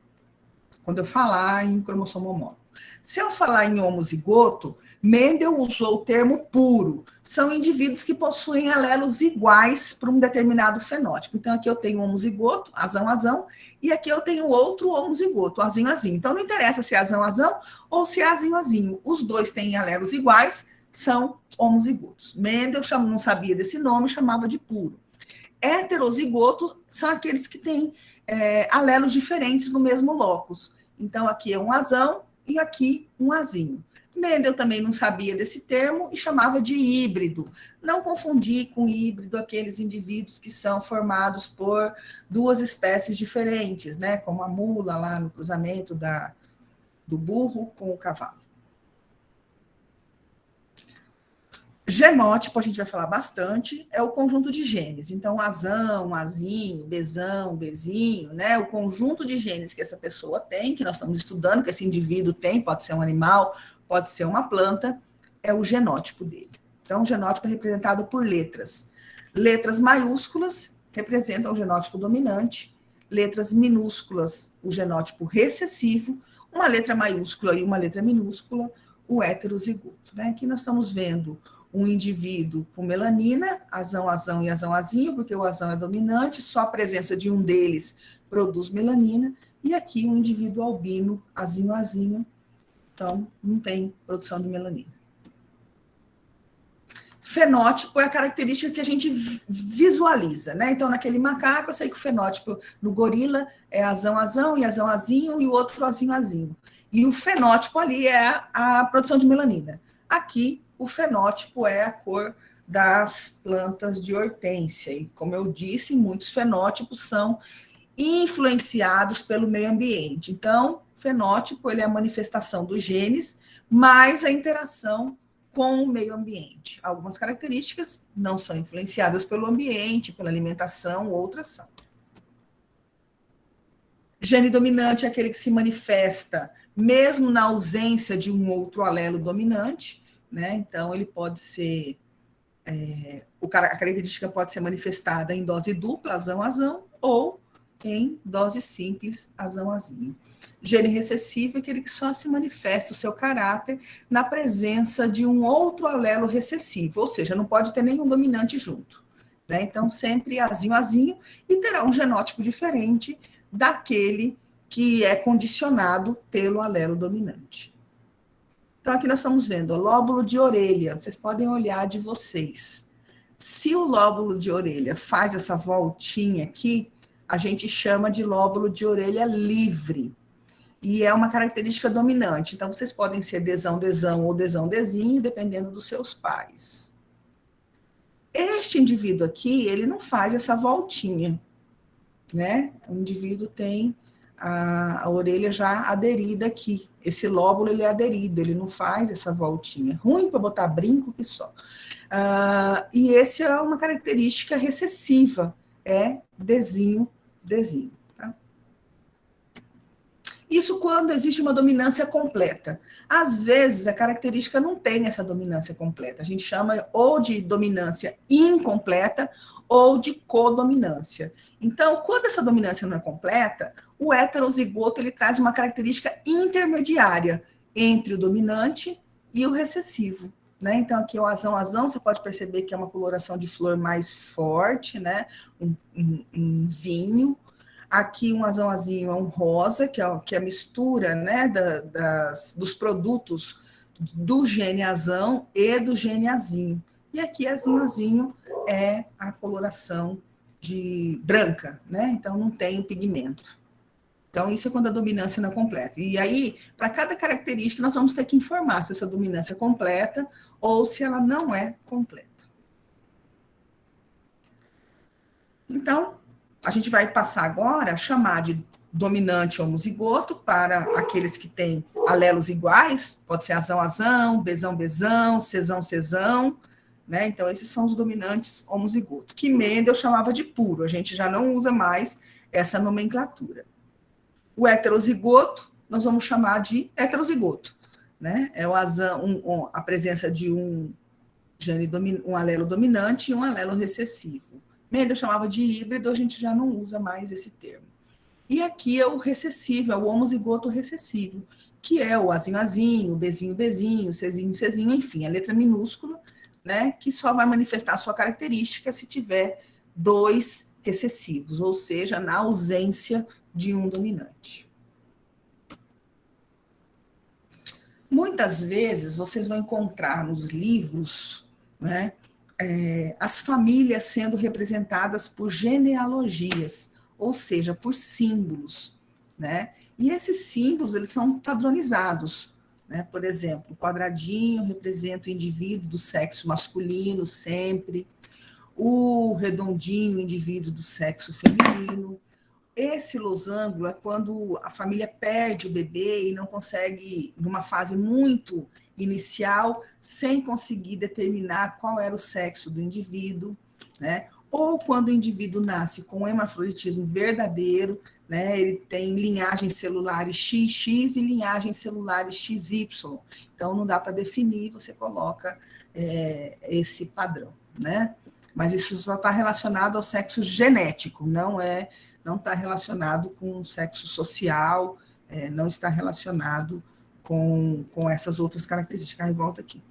quando eu falar em cromossomo homólogo. Se eu falar em homozigoto, Mendel usou o termo puro. São indivíduos que possuem alelos iguais para um determinado fenótipo. Então, aqui eu tenho um homozigoto, azão, e aqui eu tenho outro homozigoto, azinho. Então, não interessa se é azão ou se é azinho. Os dois têm alelos iguais, são homozigotos. Mendel não sabia desse nome, chamava de puro. Heterozigoto são aqueles que têm alelos diferentes no mesmo locus. Então, aqui é um azão e aqui um azinho. Mendel também não sabia desse termo e chamava de híbrido. Não confundir com híbrido aqueles indivíduos que são formados por duas espécies diferentes, né? Como a mula lá no cruzamento do burro com o cavalo. Genótipo, a gente vai falar bastante, é o conjunto de genes. Então, azão, azinho, bezinho, né? O conjunto de genes que essa pessoa tem, que nós estamos estudando, que esse indivíduo tem, pode ser um animal, pode ser uma planta, é o genótipo dele. Então, o genótipo é representado por letras. Letras maiúsculas representam o genótipo dominante, letras minúsculas, o genótipo recessivo, uma letra maiúscula e uma letra minúscula, o heterozigoto. Né? Aqui nós estamos vendo um indivíduo com melanina, azão e azinho, porque o azão é dominante, só a presença de um deles produz melanina, e aqui um indivíduo albino, azinho, então não tem produção de melanina. Fenótipo é a característica que a gente visualiza, né? Então, naquele macaco, eu sei que o fenótipo no gorila é azão e azinho, e o outro azinho. E o fenótipo ali é a produção de melanina. Aqui, o fenótipo é a cor das plantas de hortênsia. E, como eu disse, muitos fenótipos são influenciados pelo meio ambiente. Então, fenótipo ele é a manifestação dos genes, mais a interação com o meio ambiente. Algumas características não são influenciadas pelo ambiente, pela alimentação, outras são. Gene dominante é aquele que se manifesta mesmo na ausência de um outro alelo dominante, né? Então, ele pode ser, a característica pode ser manifestada em dose dupla, azão, ou em dose simples, azinho. Gene recessivo é aquele que só se manifesta o seu caráter na presença de um outro alelo recessivo, ou seja, não pode ter nenhum dominante junto. Né? Então, sempre azinho, e terá um genótipo diferente daquele que é condicionado pelo alelo dominante. Então, aqui nós estamos vendo o lóbulo de orelha. Vocês podem olhar de vocês. Se o lóbulo de orelha faz essa voltinha aqui, a gente chama de lóbulo de orelha livre. E é uma característica dominante. Então, vocês podem ser desão ou dezinho, dependendo dos seus pais. Este indivíduo aqui, ele não faz essa voltinha, né? O indivíduo tem a orelha já aderida aqui. Esse lóbulo, ele é aderido, ele não faz essa voltinha. Ruim para botar brinco que só. E esse é uma característica recessiva, é dezinho. Tá? Isso quando existe uma dominância completa. Às vezes, a característica não tem essa dominância completa. A gente chama ou de dominância incompleta ou de codominância. Então, quando essa dominância não é completa, o heterozigoto ele traz uma característica intermediária entre o dominante e o recessivo. Né? Então, aqui o azão, você pode perceber que é uma coloração de flor mais forte, né? Um vinho. Aqui um azinho é um rosa, que é a mistura, né, dos produtos do gene azão e do gene azinho. E aqui azinho é a coloração de branca, né? Então não tem o pigmento. Então isso é quando a dominância não é completa. E aí, para cada característica, nós vamos ter que informar se essa dominância é completa ou se ela não é completa. Então, a gente vai passar agora a chamar de dominante homozigoto para aqueles que têm alelos iguais, pode ser azão, bezão, cezão, né? Então, esses são os dominantes homozigoto, que Mendel chamava de puro, a gente já não usa mais essa nomenclatura. O heterozigoto, nós vamos chamar de heterozigoto, né? É o azão, a presença de um alelo dominante e um alelo recessivo. Mendel chamava de híbrido, a gente já não usa mais esse termo. E aqui é o recessivo, é o homozigoto recessivo, que é o Azinho, Azinho, o Bzinho, Bzinho, Czinho, Czinho, enfim, a letra minúscula, né, que só vai manifestar a sua característica se tiver 2 recessivos, ou seja, na ausência de um dominante. Muitas vezes vocês vão encontrar nos livros, né, as famílias sendo representadas por genealogias, ou seja, por símbolos, né? E esses símbolos, eles são padronizados, né? Por exemplo, o quadradinho representa o indivíduo do sexo masculino sempre, o redondinho, o indivíduo do sexo feminino. Esse losango é quando a família perde o bebê e não consegue, numa fase muito inicial, sem conseguir determinar qual era o sexo do indivíduo, né? Ou quando o indivíduo nasce com hermafroditismo verdadeiro, né? Ele tem linhagens celulares XX e linhagens celulares XY. Então, não dá para definir, você coloca esse padrão, né? Mas isso só está relacionado ao sexo genético, não está relacionado com o sexo social, não está relacionado com essas outras características. Aí volta aqui.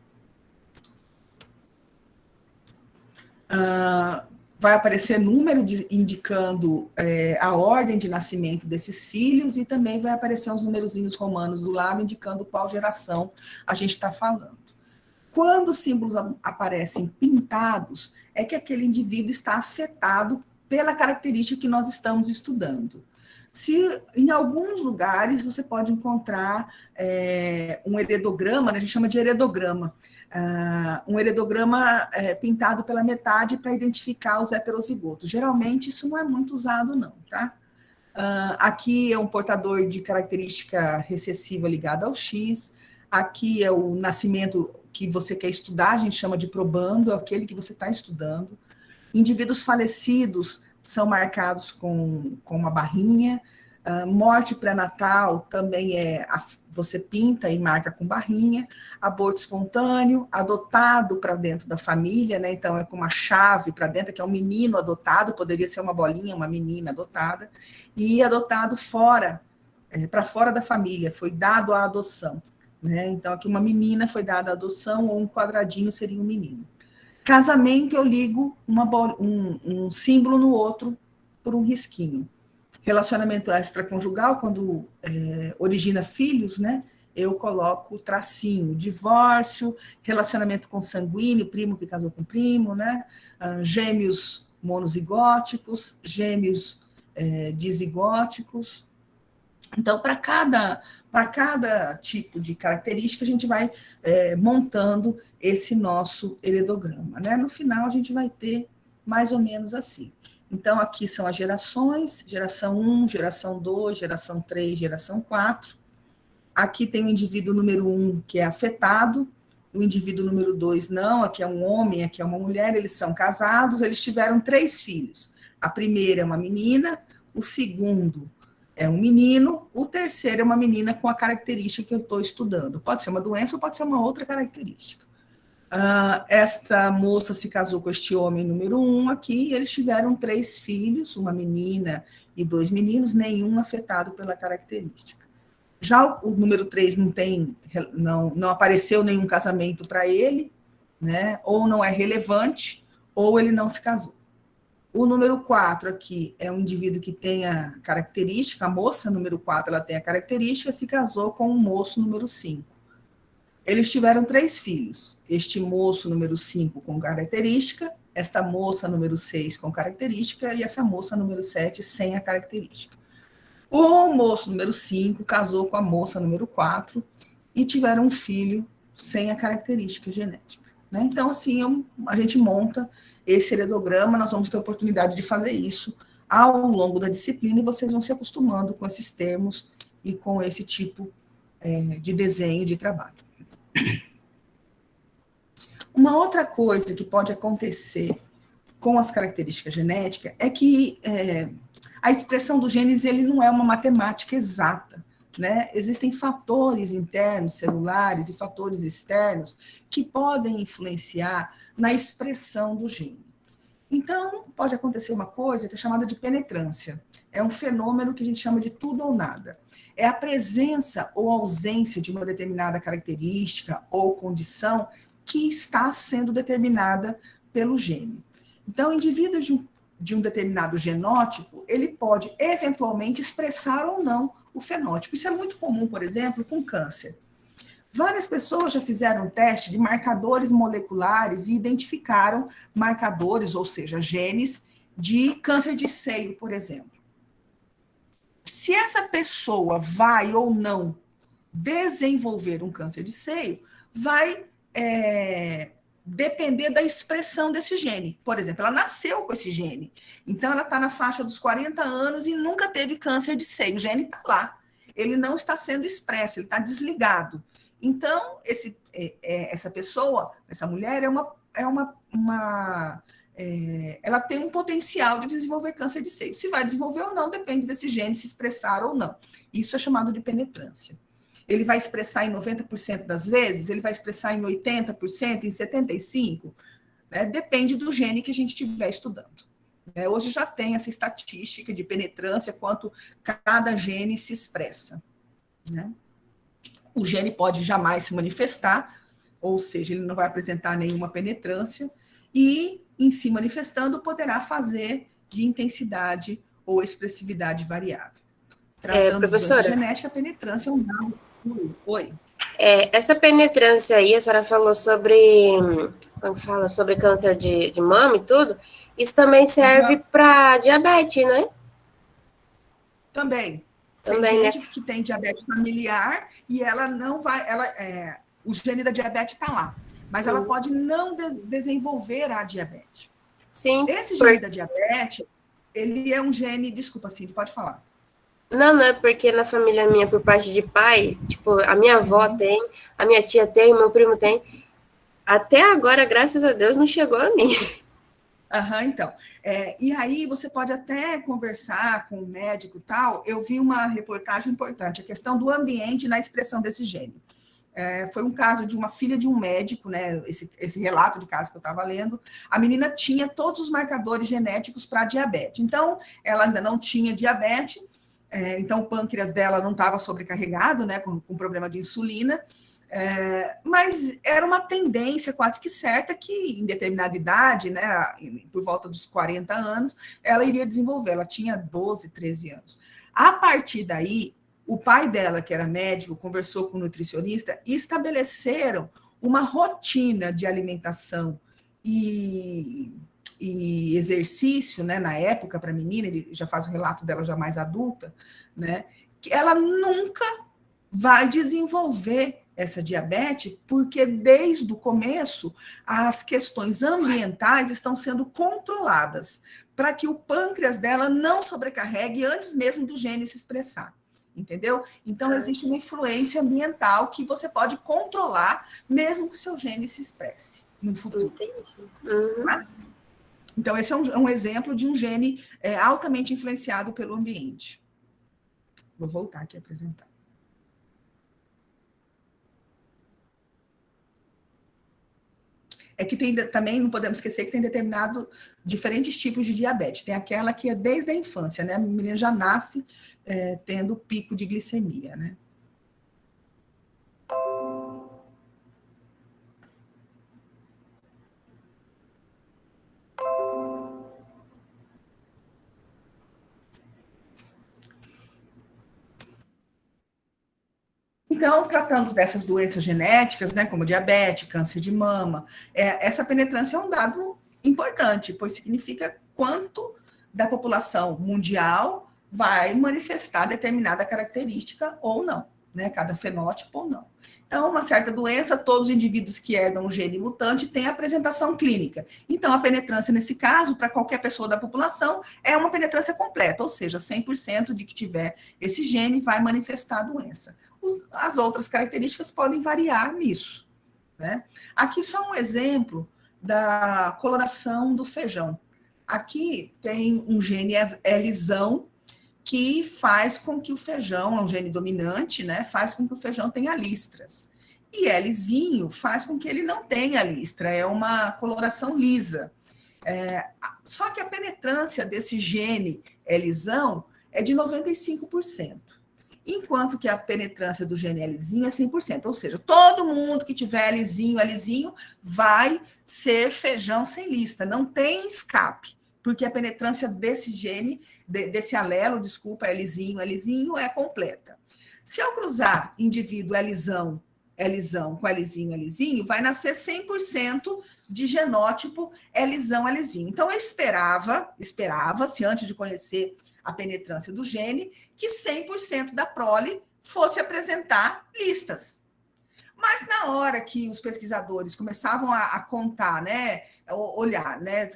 Vai aparecer número indicando a ordem de nascimento desses filhos e também vai aparecer uns numerozinhos romanos do lado indicando qual geração a gente está falando. Quando os símbolos aparecem pintados, é que aquele indivíduo está afetado pela característica que nós estamos estudando. Se em alguns lugares você pode encontrar um heredograma, né, a gente chama de heredograma, um heredograma pintado pela metade para identificar os heterozigotos. Geralmente isso não é muito usado não, tá? Aqui é um portador de característica recessiva ligada ao X, aqui é o nascimento que você quer estudar, a gente chama de probando, é aquele que você está estudando. Indivíduos falecidos são marcados com uma barrinha. Morte pré-natal também você pinta e marca com barrinha. Aborto espontâneo, adotado para dentro da família, né? Então é com uma chave para dentro, que é um menino adotado, poderia ser uma bolinha, uma menina adotada, e adotado para fora da família, foi dado à adoção, né? Então aqui uma menina foi dada à adoção, ou um quadradinho seria um menino. Casamento, eu ligo um símbolo no outro por um risquinho. Relacionamento extraconjugal, quando origina filhos, né? Eu coloco o tracinho. Divórcio, relacionamento consanguíneo, primo que casou com primo, né? Gêmeos monozigóticos, gêmeos dizigóticos. Então, para cada tipo de característica, a gente vai montando esse nosso heredograma, né? No final, a gente vai ter mais ou menos assim. Então, aqui são as gerações, geração 1, geração 2, geração 3, geração 4. Aqui tem o indivíduo número 1, que é afetado, o indivíduo número 2 não, aqui é um homem, aqui é uma mulher, eles são casados, eles tiveram 3 filhos. A primeira é uma menina, o segundo é um menino, o terceiro é uma menina com a característica que eu estou estudando. Pode ser uma doença ou pode ser uma outra característica. Esta moça se casou com este homem número 1 aqui, e eles tiveram 3 filhos, uma menina e 2 meninos, nenhum afetado pela característica. Já o número 3 não apareceu nenhum casamento para ele, né? Ou não é relevante, ou ele não se casou. O número 4 aqui é um indivíduo que tem a característica, a moça número 4, ela tem a característica, se casou com o moço número 5. Eles tiveram 3 filhos, este moço número 5 com característica, esta moça número 6 com característica e essa moça número 7 sem a característica. O moço número 5 casou com a moça número 4 e tiveram um filho sem a característica genética, né? Então, assim, a gente monta esse heredograma, nós vamos ter a oportunidade de fazer isso ao longo da disciplina e vocês vão se acostumando com esses termos e com esse tipo de desenho de trabalho. Uma outra coisa que pode acontecer com as características genéticas é que a expressão dos genes ele não é uma matemática exata, né? Existem fatores internos, celulares e fatores externos que podem influenciar na expressão do gene. Então, pode acontecer uma coisa que é chamada de penetrância. É um fenômeno que a gente chama de tudo ou nada. É a presença ou ausência de uma determinada característica ou condição que está sendo determinada pelo gene. Então, o indivíduo de um determinado genótipo, ele pode eventualmente expressar ou não o fenótipo. Isso é muito comum, por exemplo, com câncer. Várias pessoas já fizeram teste de marcadores moleculares e identificaram marcadores, ou seja, genes de câncer de seio, por exemplo. Se essa pessoa vai ou não desenvolver um câncer de seio, vai depender da expressão desse gene. Por exemplo, ela nasceu com esse gene, então ela está na faixa dos 40 anos e nunca teve câncer de seio. O gene está lá, ele não está sendo expresso, ele está desligado. Então, essa pessoa, essa mulher, ela tem um potencial de desenvolver câncer de seio. Se vai desenvolver ou não, depende desse gene se expressar ou não. Isso é chamado de penetrância. Ele vai expressar em 90% das vezes? Ele vai expressar em 80%, em 75%? Né? Depende do gene que a gente estiver estudando. Hoje já tem essa estatística de penetrância, quanto cada gene se expressa. Né? O gene pode jamais se manifestar, ou seja, ele não vai apresentar nenhuma penetrância, e, em se manifestando, poderá fazer de intensidade ou expressividade variável. Tratando de doença genética, a penetrância é um dado. Oi. Essa penetrância aí, a senhora falou sobre, quando fala sobre câncer de mama e tudo, isso também serve para diabetes, né? Também. Tem gente que tem diabetes familiar e ela não vai, o gene da diabetes está lá, mas ela pode não desenvolver a diabetes. Sim. Esse gene da diabetes, ele é um gene, desculpa, Cindy, pode falar. Não é porque na família minha, por parte de pai, tipo, a minha avó tem, a minha tia tem, meu primo tem. Até agora, graças a Deus, não chegou a mim. Então. E aí você pode até conversar com o médico e tal. Eu vi uma reportagem importante, a questão do ambiente na expressão desse gene. Foi um caso de uma filha de um médico, né? Esse relato de caso que eu estava lendo. A menina tinha todos os marcadores genéticos para diabetes. Então, ela ainda não tinha diabetes, então o pâncreas dela não estava sobrecarregado, né? Com problema de insulina. Mas era uma tendência quase que certa que em determinada idade, né, por volta dos 40 anos, ela iria desenvolver. Ela tinha 12, 13 anos. A partir daí, o pai dela, que era médico, conversou com o nutricionista e estabeleceram uma rotina de alimentação e exercício, né, na época, para a menina, ele já faz o relato dela já mais adulta, né, que ela nunca vai desenvolver essa diabetes, porque desde o começo as questões ambientais estão sendo controladas para que o pâncreas dela não sobrecarregue antes mesmo do gene se expressar, entendeu? Então existe uma influência ambiental que você pode controlar mesmo que o seu gene se expresse no futuro. Entendi. Tá? Então esse é um exemplo de um gene altamente influenciado pelo ambiente. Vou voltar aqui a apresentar. Que tem também, não podemos esquecer que tem diferentes tipos de diabetes. Tem aquela que é desde a infância, né? A menina já nasce tendo pico de glicemia, né? Então, tratando dessas doenças genéticas, né, como diabetes, câncer de mama, essa penetrância é um dado importante, pois significa quanto da população mundial vai manifestar determinada característica ou não, né, cada fenótipo ou não. Então, uma certa doença, todos os indivíduos que herdam o gene mutante têm apresentação clínica. Então, a penetrância, nesse caso, para qualquer pessoa da população, é uma penetrância completa, ou seja, 100% de que tiver esse gene vai manifestar a doença. As outras características podem variar nisso, né? Aqui só um exemplo da coloração do feijão. Aqui tem um gene Lzão que faz com que o feijão, é um gene dominante, né? Faz com que o feijão tenha listras. E Lzinho faz com que ele não tenha listra, é uma coloração lisa. Só que a penetrância desse gene Lzão é de 95%, enquanto que a penetrância do gene Lzinho é 100%. Ou seja, todo mundo que tiver Lzinho vai ser feijão sem lista, não tem escape, porque a penetrância desse gene, desse alelo, desculpa, Lzinho é completa. Se eu cruzar indivíduo Lzão com Lzinho, vai nascer 100% de genótipo Lzinho. Então, eu esperava-se, antes de conhecer a penetrância do gene, que 100% da prole fosse apresentar listas. Mas na hora que os pesquisadores começavam a contar, né, olhar, né,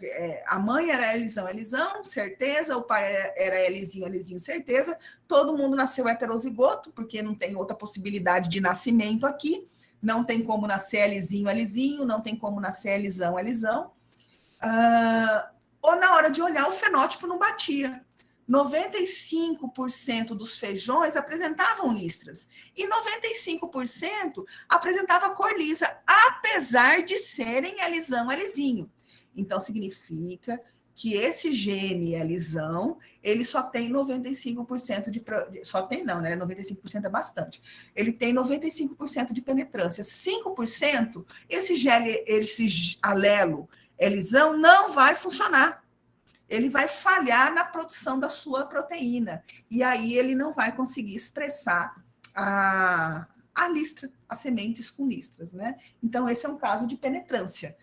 a mãe era Lzão, certeza, o pai era Lzinho, certeza, todo mundo nasceu heterozigoto, porque não tem outra possibilidade de nascimento aqui, não tem como nascer Lzinho, não tem como nascer Lzão. Ou na hora de olhar, o fenótipo não batia. 95% dos feijões apresentavam listras e 95% apresentava cor lisa, apesar de serem Lzinho. Então, significa que esse gene Lzão, ele só tem 95% de... Só tem não, né? 95% é bastante. Ele tem 95% de penetrância. 5%, esse alelo Lzão não vai funcionar. Ele vai falhar na produção da sua proteína. E aí ele não vai conseguir expressar a listra, as sementes com listras, né? Então, esse é um caso de penetrância.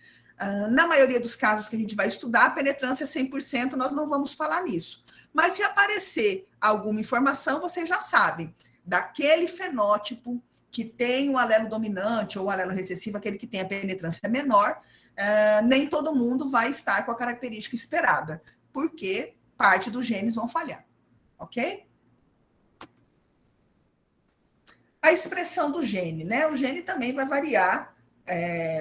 Na maioria dos casos que a gente vai estudar, a penetrância é 100%, nós não vamos falar nisso. Mas se aparecer alguma informação, vocês já sabem, daquele fenótipo que tem o alelo dominante ou o alelo recessivo, aquele que tem a penetrância menor, nem todo mundo vai estar com a característica esperada, porque parte dos genes vão falhar, ok? A expressão do gene, né? O gene também vai variar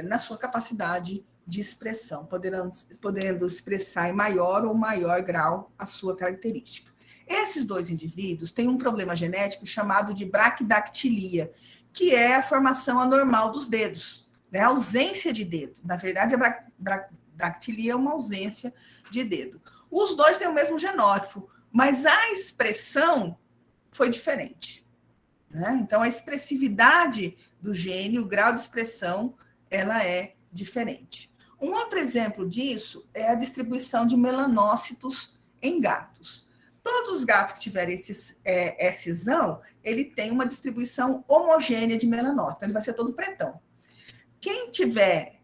na sua capacidade de expressão, podendo expressar em maior ou maior grau a sua característica. Esses dois indivíduos têm um problema genético chamado de braquidactilia, que é a formação anormal dos dedos, né? A ausência de dedo. Na verdade, a braquidactilia é uma ausência de dedo. Os dois têm o mesmo genótipo, mas a expressão foi diferente, né? Então, a expressividade do gene, o grau de expressão, ela é diferente. Um outro exemplo disso é a distribuição de melanócitos em gatos. Todos os gatos que tiverem esses Szão, ele tem uma distribuição homogênea de melanócitos, ele vai ser todo pretão. Quem tiver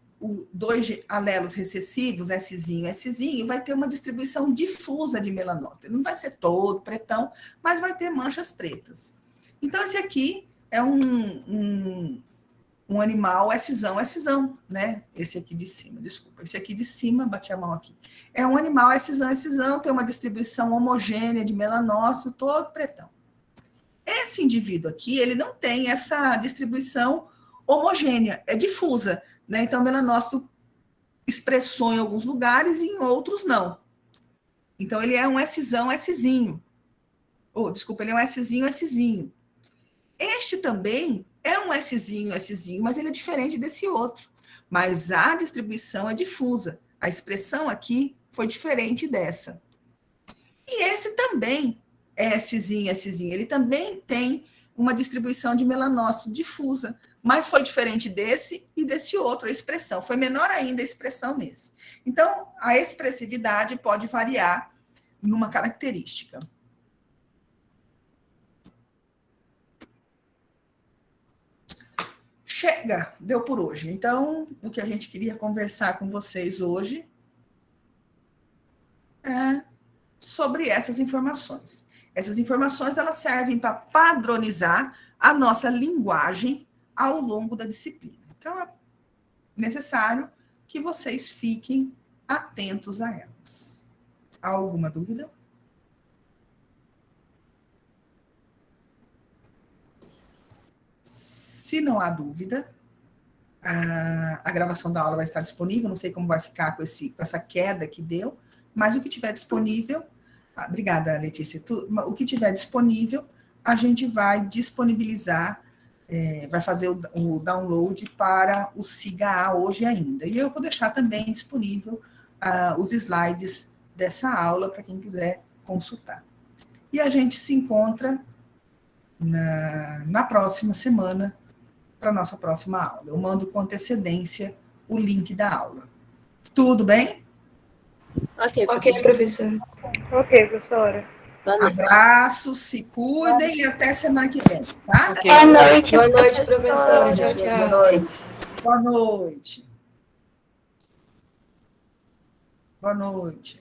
dois alelos recessivos, Szinho, vai ter uma distribuição difusa de melanócito. Ele não vai ser todo pretão, mas vai ter manchas pretas. Então, esse aqui é um animal Szão, né? Esse aqui de cima, desculpa. Esse aqui de cima, bati a mão aqui. É um animal Szão, tem uma distribuição homogênea de melanócito, todo pretão. Esse indivíduo aqui, ele não tem essa distribuição homogênea, é difusa, né? Então, o melanócito expressou em alguns lugares e em outros não. Então, ele é um Szinho. Desculpa, ele é um Szinho. Este também é um Szinho, mas ele é diferente desse outro. Mas a distribuição é difusa. A expressão aqui foi diferente dessa. E esse também é Szinho. Ele também tem uma distribuição de melanócito difusa, mas foi diferente desse e desse outro, a expressão. Foi menor ainda a expressão nesse. Então, a expressividade pode variar numa característica. Chega, deu por hoje. Então, o que a gente queria conversar com vocês hoje é sobre essas informações. Essas informações, elas servem para padronizar a nossa linguagem ao longo da disciplina. Então, é necessário que vocês fiquem atentos a elas. Há alguma dúvida? Se não há dúvida, a gravação da aula vai estar disponível, não sei como vai ficar com essa queda que deu, mas o que tiver disponível, obrigada, Letícia, o que tiver disponível, a gente vai disponibilizar, vai fazer o download para o SIGA-A hoje ainda. E eu vou deixar também disponível os slides dessa aula para quem quiser consultar. E a gente se encontra na próxima semana para a nossa próxima aula. Eu mando com antecedência o link da aula. Tudo bem? Ok, Ok, professora. Ok, professora. Abraços, se cuidem e até semana que vem, tá? Boa noite, professora. Tchau, tchau. Boa noite. Boa noite.